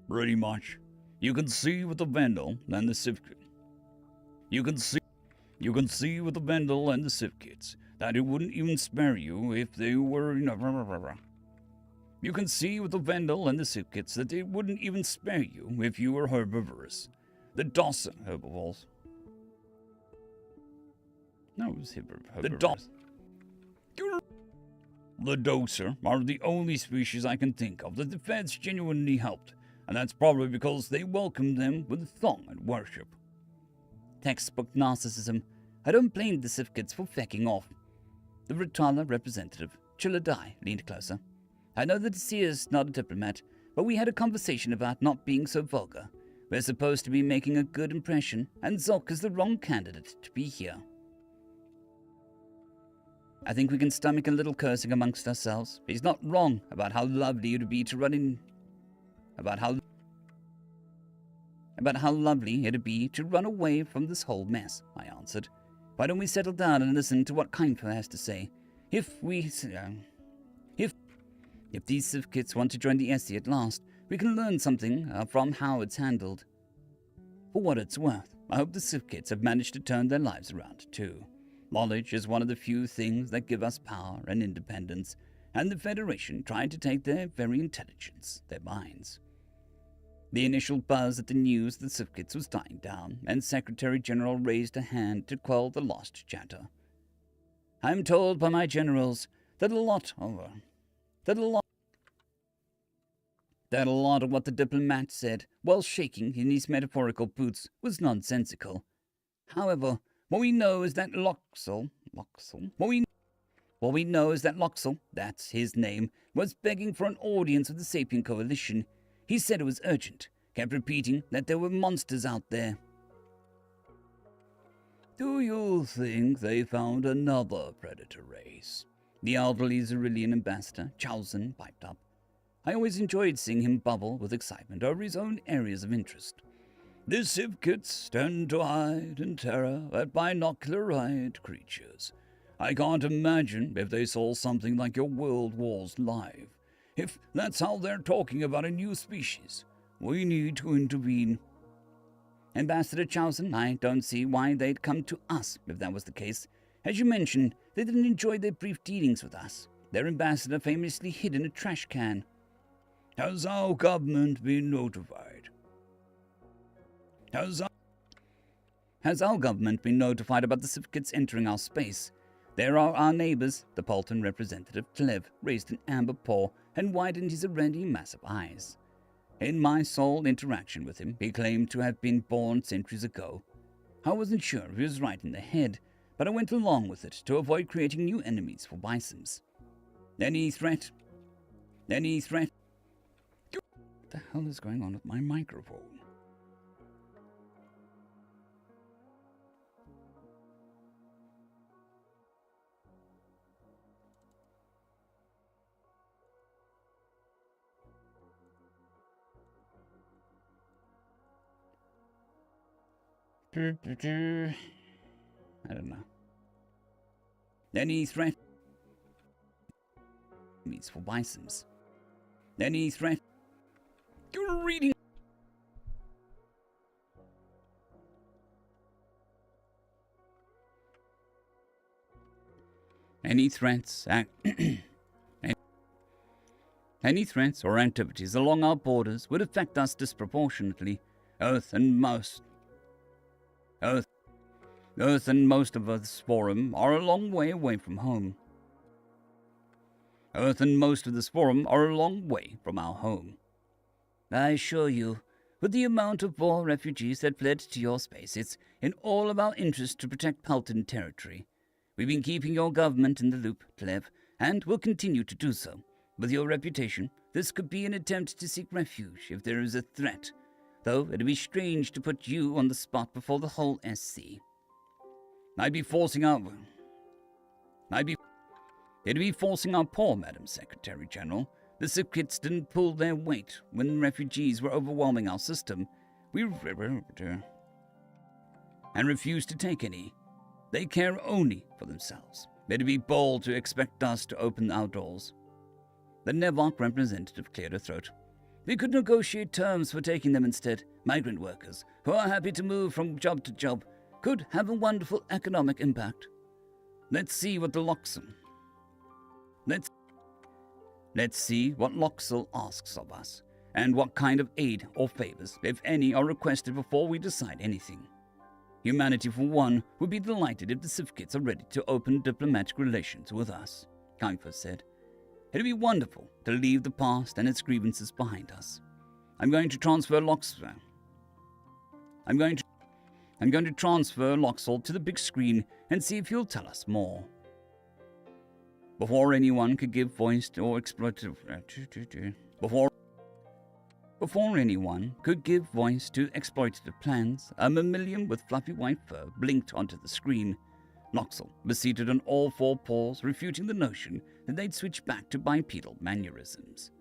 Pretty much. You can see with the Vendel and the Civ kits. You can see with the Vendel and the Civ kits that it wouldn't even spare you if they were... You can see with the Vendel and the Civ kits that it wouldn't even spare you if you were herbivorous. The DOS herbivores. No, it was herbivores. The Doser are the only species I can think of that the feds genuinely helped, and that's probably because they welcomed them with song and worship. Textbook narcissism. I don't blame the Civ kids for fecking off. The Ritala representative, Chiladai, leaned closer. I know the Seer's not a diplomat, but we had a conversation about not being so vulgar. We're supposed to be making a good impression, and Zolk is the wrong candidate to be here. I think we can stomach a little cursing amongst ourselves. He's not wrong about how lovely it would be to run in... About how lovely it'd be to run away from this whole mess, I answered. Why don't we settle down and listen to what Kainfa has to say? If these Civ kits want to join the SC at last, we can learn something from how it's handled. For what it's worth, I hope the Civ kits have managed to turn their lives around, too. Knowledge is one of the few things that give us power and independence, and the Federation tried to take their very intelligence, their minds. The initial buzz at the news that the Civ kits was dying down, and Secretary General raised a hand to quell the lost chatter. I'm told by my generals that a lot of what the diplomat said while shaking in his metaphorical boots was nonsensical. However, what we know is that Loxel, that's his name, was begging for an audience with the Sapien Coalition. He said it was urgent, kept repeating that there were monsters out there. Do you think they found another predator race? The elderly Zerillian ambassador, Chowson, piped up. I always enjoyed seeing him bubble with excitement over his own areas of interest. The Civ kits tend to hide in terror at binocular-eyed creatures. I can't imagine if they saw something like your World Wars live. If that's how they're talking about a new species, we need to intervene. Ambassador Chowson, I don't see why they'd come to us if that was the case. As you mentioned, they didn't enjoy their brief dealings with us. Their ambassador famously hid in a trash can. Has our government been notified? Has our government been notified about the Civ kits entering our space? There are our neighbors. The Polton representative, Tlev, raised an amber paw and widened his already massive eyes. In my sole interaction with him, he claimed to have been born centuries ago. I wasn't sure if he was right in the head, but I went along with it to avoid creating new enemies for Bisoms. Any threat? What the hell is going on with my microphone? I don't know. Any threat? Means for Bisoms. Any threat? You're reading. Any threats? Any threats or activities along our borders would affect us disproportionately. Earth and most of Earth's forum are a long way away from home. Earth and most of this forum are a long way from our home. I assure you, with the amount of war refugees that fled to your space, it's in all of our interest to protect Pelton territory. We've been keeping your government in the loop, Tlev, and will continue to do so. With your reputation, this could be an attempt to seek refuge if there is a threat, though it'd be strange to put you on the spot before the whole SC. It'd be forcing our paw, Madam Secretary General. The Civ kits didn't pull their weight when refugees were overwhelming our system. and refuse to take any. They care only for themselves. It'd be bold to expect us to open our doors. The Nevok representative cleared her throat. We could negotiate terms for taking them instead. Migrant workers, who are happy to move from job to job, could have a wonderful economic impact. Let's see what Loxel asks of us, and what kind of aid or favors, if any, are requested before we decide anything. Humanity, for one, would be delighted if the Sifkits are ready to open diplomatic relations with us, Kaifa said. It'd be wonderful to leave the past and its grievances behind us. I'm going to transfer Loxel to the big screen and see if he'll tell us more. Before anyone could give voice to exploitative plans, a mammalian with fluffy white fur blinked onto the screen. Loxel was seated on all four paws, refuting the notion that they'd switch back to bipedal mannerisms.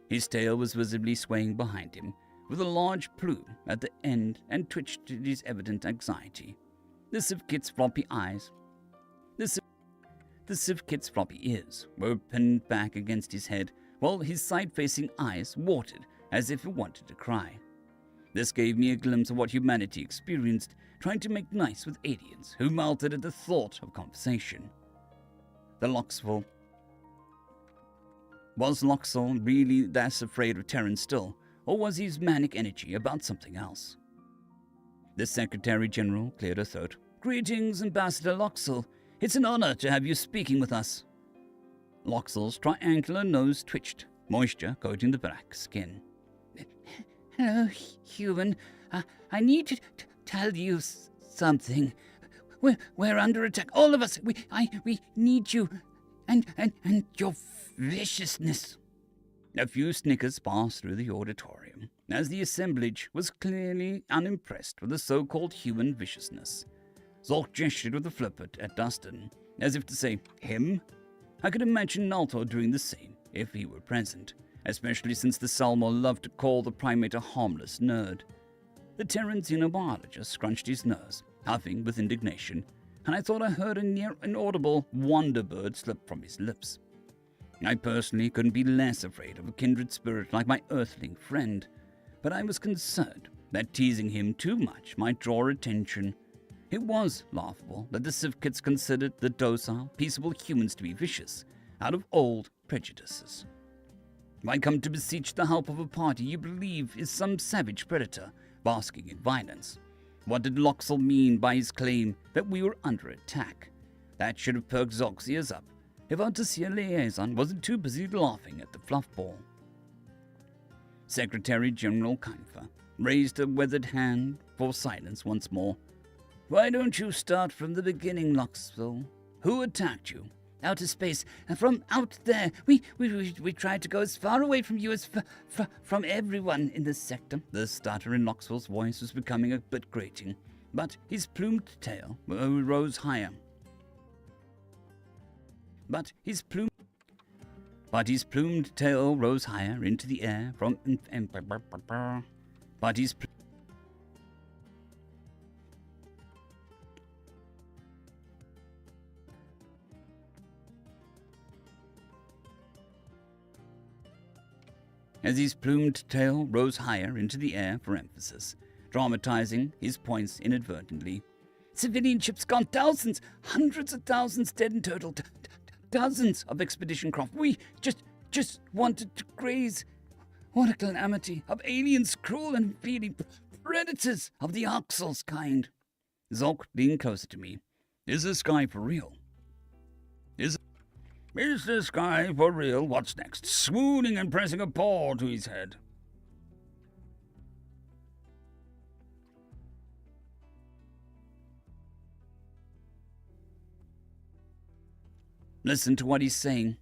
His tail was visibly swaying behind him, with a large plume at the end, and twitched in his evident anxiety. The Sifkit's floppy ears were pinned back against his head, while his side-facing eyes watered as if it wanted to cry. This gave me a glimpse of what humanity experienced trying to make nice with aliens who melted at the thought of conversation. Was Loxel really that afraid of Terran still, or was his manic energy about something else? The Secretary General cleared her throat. Greetings, Ambassador Loxel. It's an honor to have you speaking with us. Loxel's triangular nose twitched, moisture coating the black skin. Hello, human. I need to tell you something. We're under attack. All of us. We need you and your viciousness. A few snickers passed through the auditorium, as the assemblage was clearly unimpressed with the so-called human viciousness. Zork gestured with a flip at Dustin, as if to say, him? I could imagine Naltor doing the same if he were present, especially since the Salmor loved to call the primate a harmless nerd. The Terran xenobiologist scrunched his nose, huffing with indignation, and I thought I heard a near inaudible wonderbird slip from his lips. I personally couldn't be less afraid of a kindred spirit like my earthling friend, but I was concerned that teasing him too much might draw attention. It was laughable that the Sifkits considered the docile, peaceable humans to be vicious, out of old prejudices. Why come to beseech the help of a party you believe is some savage predator basking in violence? What did Loxel mean by his claim that we were under attack? That should have perked Zork's ears up, if our Tasia liaison wasn't too busy laughing at the fluffball. Secretary General Kaifa raised a weathered hand for silence once more. Why don't you start from the beginning, Loxel? Who attacked you? Outer space, from out there. We tried to go as far away from you as from everyone in this sector. The stutter in Loxel's voice was becoming a bit grating, but his plumed tail rose higher. But his plumed tail rose higher into the air from As his plumed tail rose higher into the air for emphasis, dramatizing his points inadvertently. Civilian ships gone, thousands, hundreds of thousands dead in total, dozens of expedition craft. We just wanted to graze. What a calamity of aliens, cruel and feeding predators of the Oxel's kind. Zork leaned closer to me. Is this guy for real? Is this guy for real? What's next? Swooning and pressing a paw to his head. Listen to what he's saying.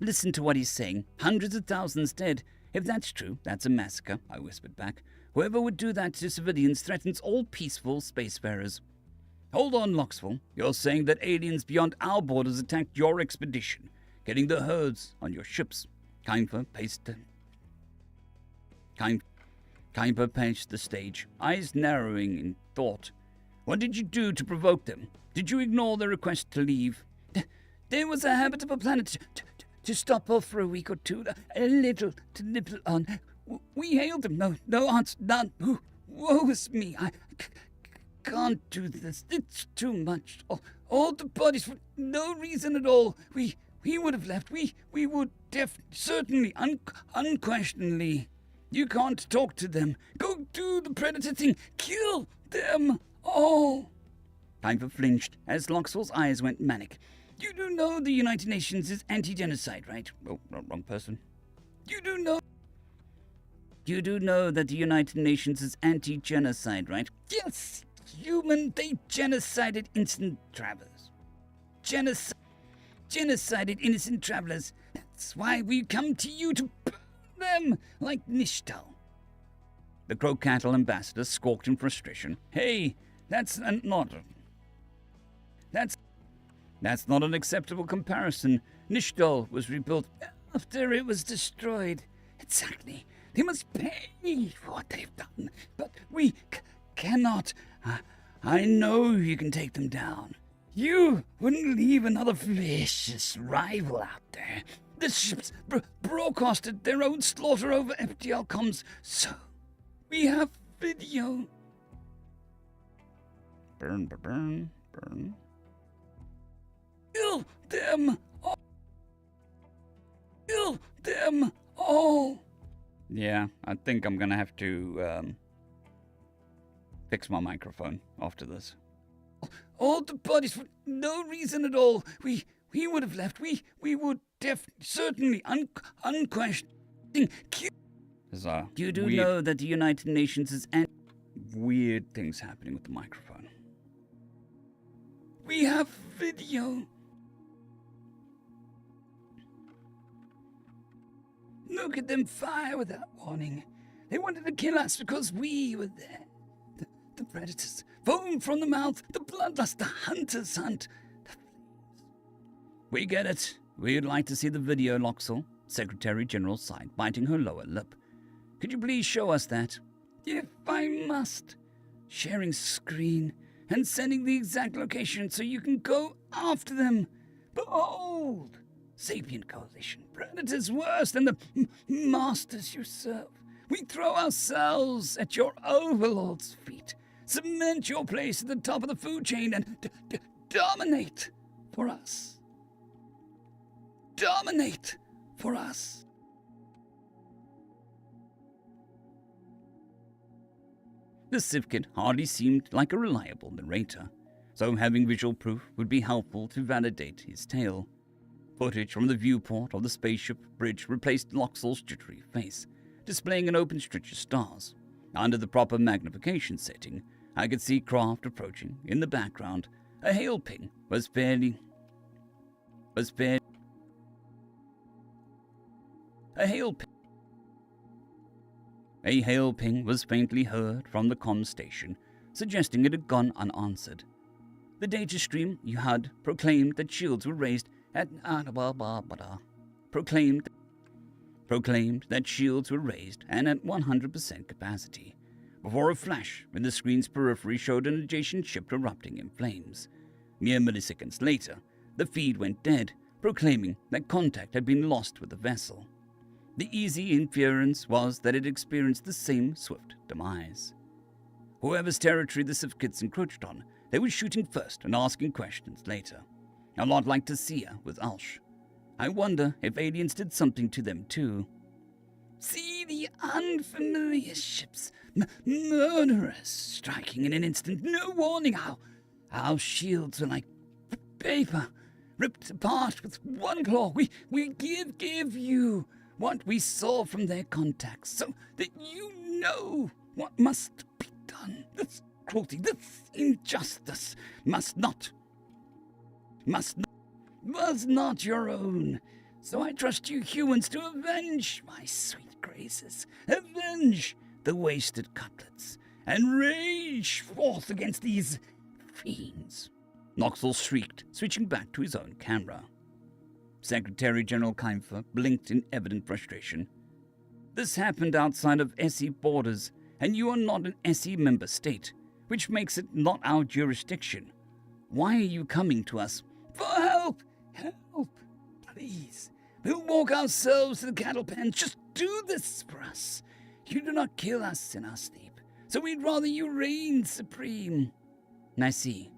Listen to what he's saying. Hundreds of thousands dead. If that's true, that's a massacre, I whispered back. Whoever would do that to civilians threatens all peaceful spacefarers. Hold on, Loxel. You're saying that aliens beyond our borders attacked your expedition, getting the herds on your ships. Kaifa Kuiper paced the stage, eyes narrowing in thought. What did you do to provoke them? Did you ignore their request to leave? There was a habitable planet to stop off for a week or two, a little to nibble on. We hailed them. No answer, none. Woe is me. I can't do this. It's too much. All the bodies for no reason at all. We would have left. We would certainly, unquestionably. You can't talk to them. Go do the predator thing. Kill them all. Kuiper flinched as Loxwell's eyes went manic. You do know the United Nations is anti-genocide, right? Oh, wrong person. You do know that the United Nations is anti-genocide, right? Yes, human, they genocided innocent travelers. Genocided innocent travelers. That's why we come to you to burn them like Nishtal. The Crow Cattle ambassador squawked in frustration. Hey, that's not an acceptable comparison. Nishtal was rebuilt after it was destroyed. Exactly. They must pay for what they've done. But we cannot. I know you can take them down. You wouldn't leave another vicious rival out there. The ships broadcasted their own slaughter over FTL comms, so we have video. Burn. Kill them all. Kill them all. Yeah, I think I'm gonna have to fix my microphone after this. All the bodies for no reason at all. We would have left. We would certainly, unquestioning. You do know that the United Nations is weird things happening with the microphone. We have video. Look at them fire without warning. They wanted to kill us because we were there. The predators, foam from the mouth, the bloodlust, the hunters hunt. We get it. We'd like to see the video, Loxel. Secretary General sighed, biting her lower lip. Could you please show us that? If I must. Sharing screen and sending the exact location so you can go after them. Behold! Sapient Coalition, predators worse than the masters you serve. We throw ourselves at your overlord's feet, cement your place at the top of the food chain, and dominate for us. Dominate for us. The Sivkid hardly seemed like a reliable narrator, so having visual proof would be helpful to validate his tale. Footage from the viewport of the spaceship bridge replaced Loxel's jittery face, displaying an open stretch of stars. Under the proper magnification setting, I could see craft approaching. In the background, a hail ping was faintly heard from the comm station, suggesting it had gone unanswered. The data stream you had proclaimed that shields were raised at proclaimed that shields were raised and at 100% capacity, before a flash in the screen's periphery showed an adjacent ship erupting in flames. Mere milliseconds later, the feed went dead, proclaiming that contact had been lost with the vessel. The easy inference was that it experienced the same swift demise. Whoever's territory the Sivkids encroached on, they were shooting first and asking questions later. A lot like Tasia with Alsh. I wonder if aliens did something to them too. See the unfamiliar ships, murderers striking in an instant, no warning. Our shields are like paper, ripped apart with one claw. We give you what we saw from their contacts, so that you know what must be done. This cruelty, this injustice was not your own. So I trust you humans to avenge my sweet graces, avenge the wasted cutlets, and rage forth against these fiends. Noxel shrieked, switching back to his own camera. Secretary General Kuiper blinked in evident frustration. This happened outside of SE borders. and you are not an SE member state, which makes it not our jurisdiction. Why are you coming to us? For help! Help! Please. We'll walk ourselves to the cattle pen. Just do this for us. You do not kill us in our sleep, so we'd rather you reign supreme. I see.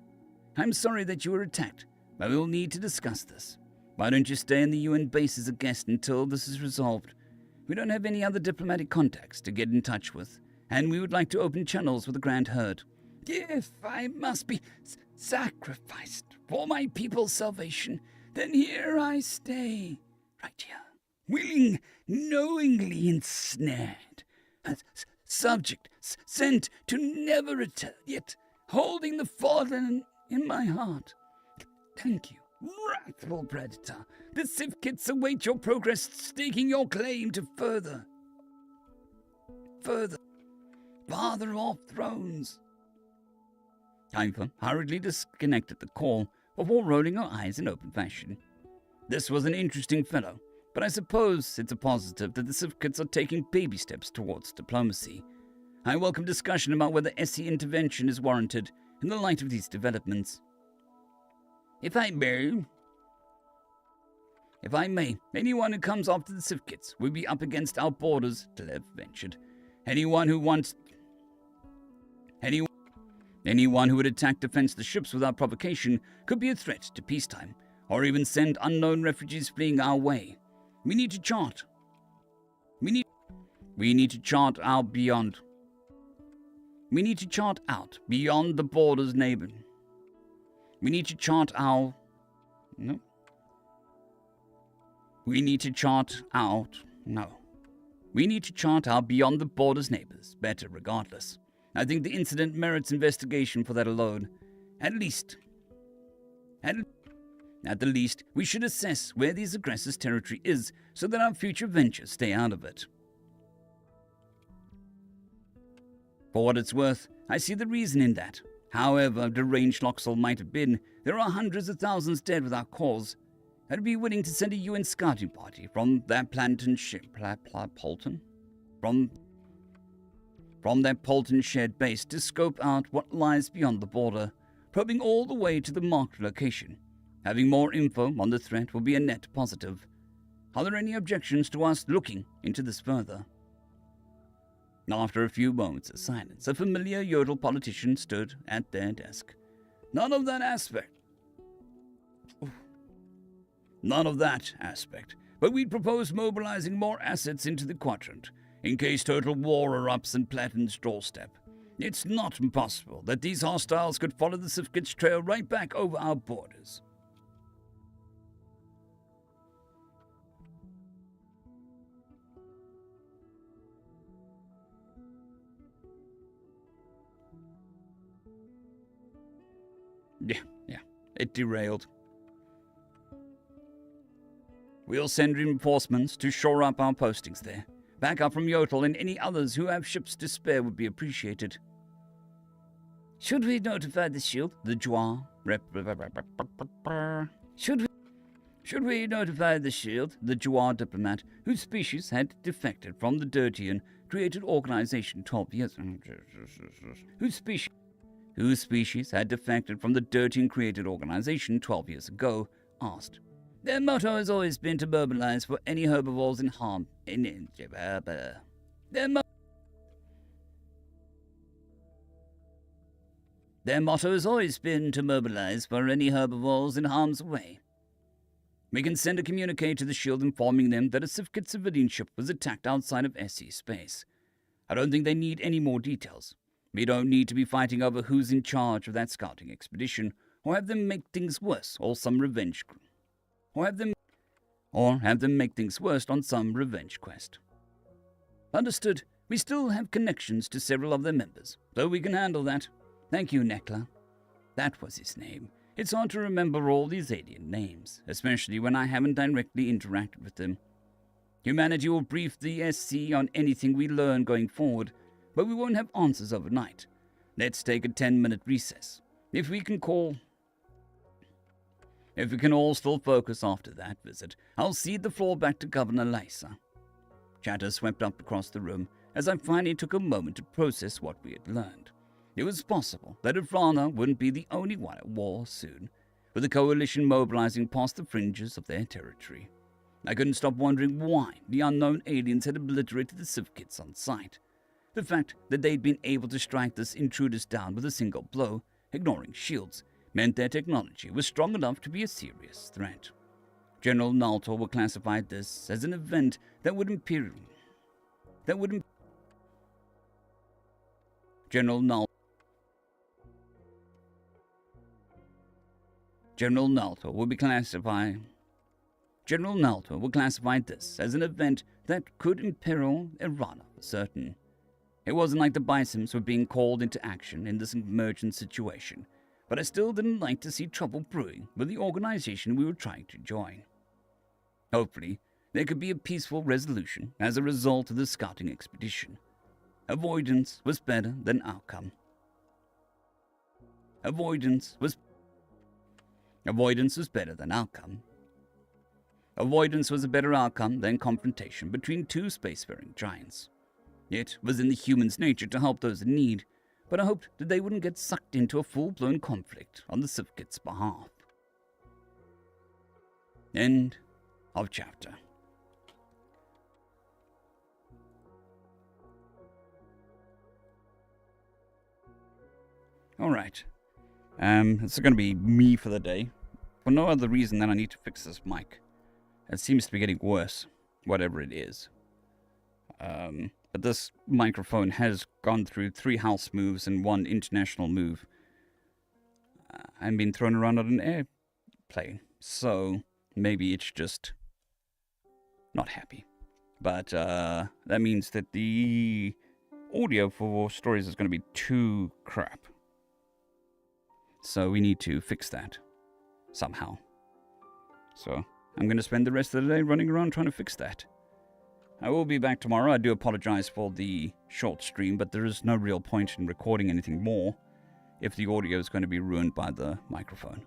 I'm sorry that you were attacked, but we'll need to discuss this. Why don't you stay in the UN base as a guest until this is resolved? We don't have any other diplomatic contacts to get in touch with, and we would like to open channels with the Grand Herd. If I must be sacrificed for my people's salvation, then here I stay, right here, willing, knowingly ensnared, subject, sent to never return, yet holding the fallen in my heart. Thank you, wrathful predator. The Civ kits await your progress, staking your claim to further, Father of Thrones. Iva hurriedly disconnected the call before rolling her eyes in open fashion. This was an interesting fellow, but I suppose it's a positive that the Civ kits are taking baby steps towards diplomacy. I welcome discussion about whether SE intervention is warranted in the light of these developments. If I may, anyone who comes after the Civ kits will be up against our borders, Tlev ventured. Anyone who would attack defenseless ships without provocation could be a threat to peacetime, or even send unknown refugees fleeing our way. We need to chart out beyond the borders neighbor. We need to chart out beyond the borders neighbors better regardless. I think the incident merits investigation for that alone. At the least, we should assess where these aggressors' territory is so that our future ventures stay out of it. For what it's worth, I see the reason in that. However deranged Loxel might have been, there are hundreds of thousands dead without cause. I'd be willing to send a UN scouting party from that Planton shared base to scope out what lies beyond the border, probing all the way to the marked location. Having more info on the threat will be a net positive. Are there any objections to us looking into this further? After a few moments of silence, a familiar Yodel politician stood at their desk. None of that aspect. But we'd propose mobilizing more assets into the quadrant, in case total war erupts in Platin's doorstep. It's not impossible that these hostiles could follow the Civ kits trail right back over our borders. Yeah, it derailed. We'll send reinforcements to shore up our postings there. Backup from Yotel and any others who have ships to spare would be appreciated. Should we notify the Shield, the Jwa diplomat, whose species had defected from the dirty and created organization 12 years whose species had defected from the dirty and created organization 12 years ago, asked. Their motto has always been to mobilize for any herbivores in harm. Their motto has always been to mobilize for any herbivores in harm's way. We can send a communique to the Shield informing them that a Civ-Kit civilian ship was attacked outside of SC space. I don't think they need any more details. We don't need to be fighting over who's in charge of that scouting expedition, or have them make things worse, or have them make things worse on some revenge quest. Understood. We still have connections to several of their members, though we can handle that. Thank you, Nekla. That was his name. It's hard to remember all these alien names, especially when I haven't directly interacted with them. Humanity will brief the SC on anything we learn going forward, but we won't have answers overnight. Let's take a 10-minute recess. If we can all still focus after that visit, I'll cede the floor back to Governor Lysa. Chatter swept up across the room, as I finally took a moment to process what we had learned. It was possible that Ivrana wouldn't be the only one at war soon, with the coalition mobilizing past the fringes of their territory. I couldn't stop wondering why the unknown aliens had obliterated the civ kits on sight. The fact that they'd been able to strike this intruders down with a single blow, ignoring shields, meant their technology was strong enough to be a serious threat. General Naltor would classify this as an event that would General Naltor would classify this as an event that could imperil Irana for certain. It wasn't like the Bicems were being called into action in this emergent situation, but I still didn't like to see trouble brewing with the organization we were trying to join. Hopefully, there could be a peaceful resolution as a result of the scouting expedition. Avoidance was better than outcome. Avoidance was better than outcome. Avoidance was a better outcome than confrontation between two spacefaring giants. It was in the human's nature to help those in need, but I hoped that they wouldn't get sucked into a full-blown conflict on the civ kit's behalf. End of chapter. Alright. It's going to be me for the day. For no other reason than I need to fix this mic. It seems to be getting worse, whatever it is. But this microphone has gone through 3 house moves and 1 international move. And been thrown around on an airplane. So, maybe it's just not happy. But that means that the audio for stories is going to be too crap. So we need to fix that somehow. So I'm going to spend the rest of the day running around trying to fix that. I will be back tomorrow. I do apologize for the short stream, but there is no real point in recording anything more if the audio is going to be ruined by the microphone.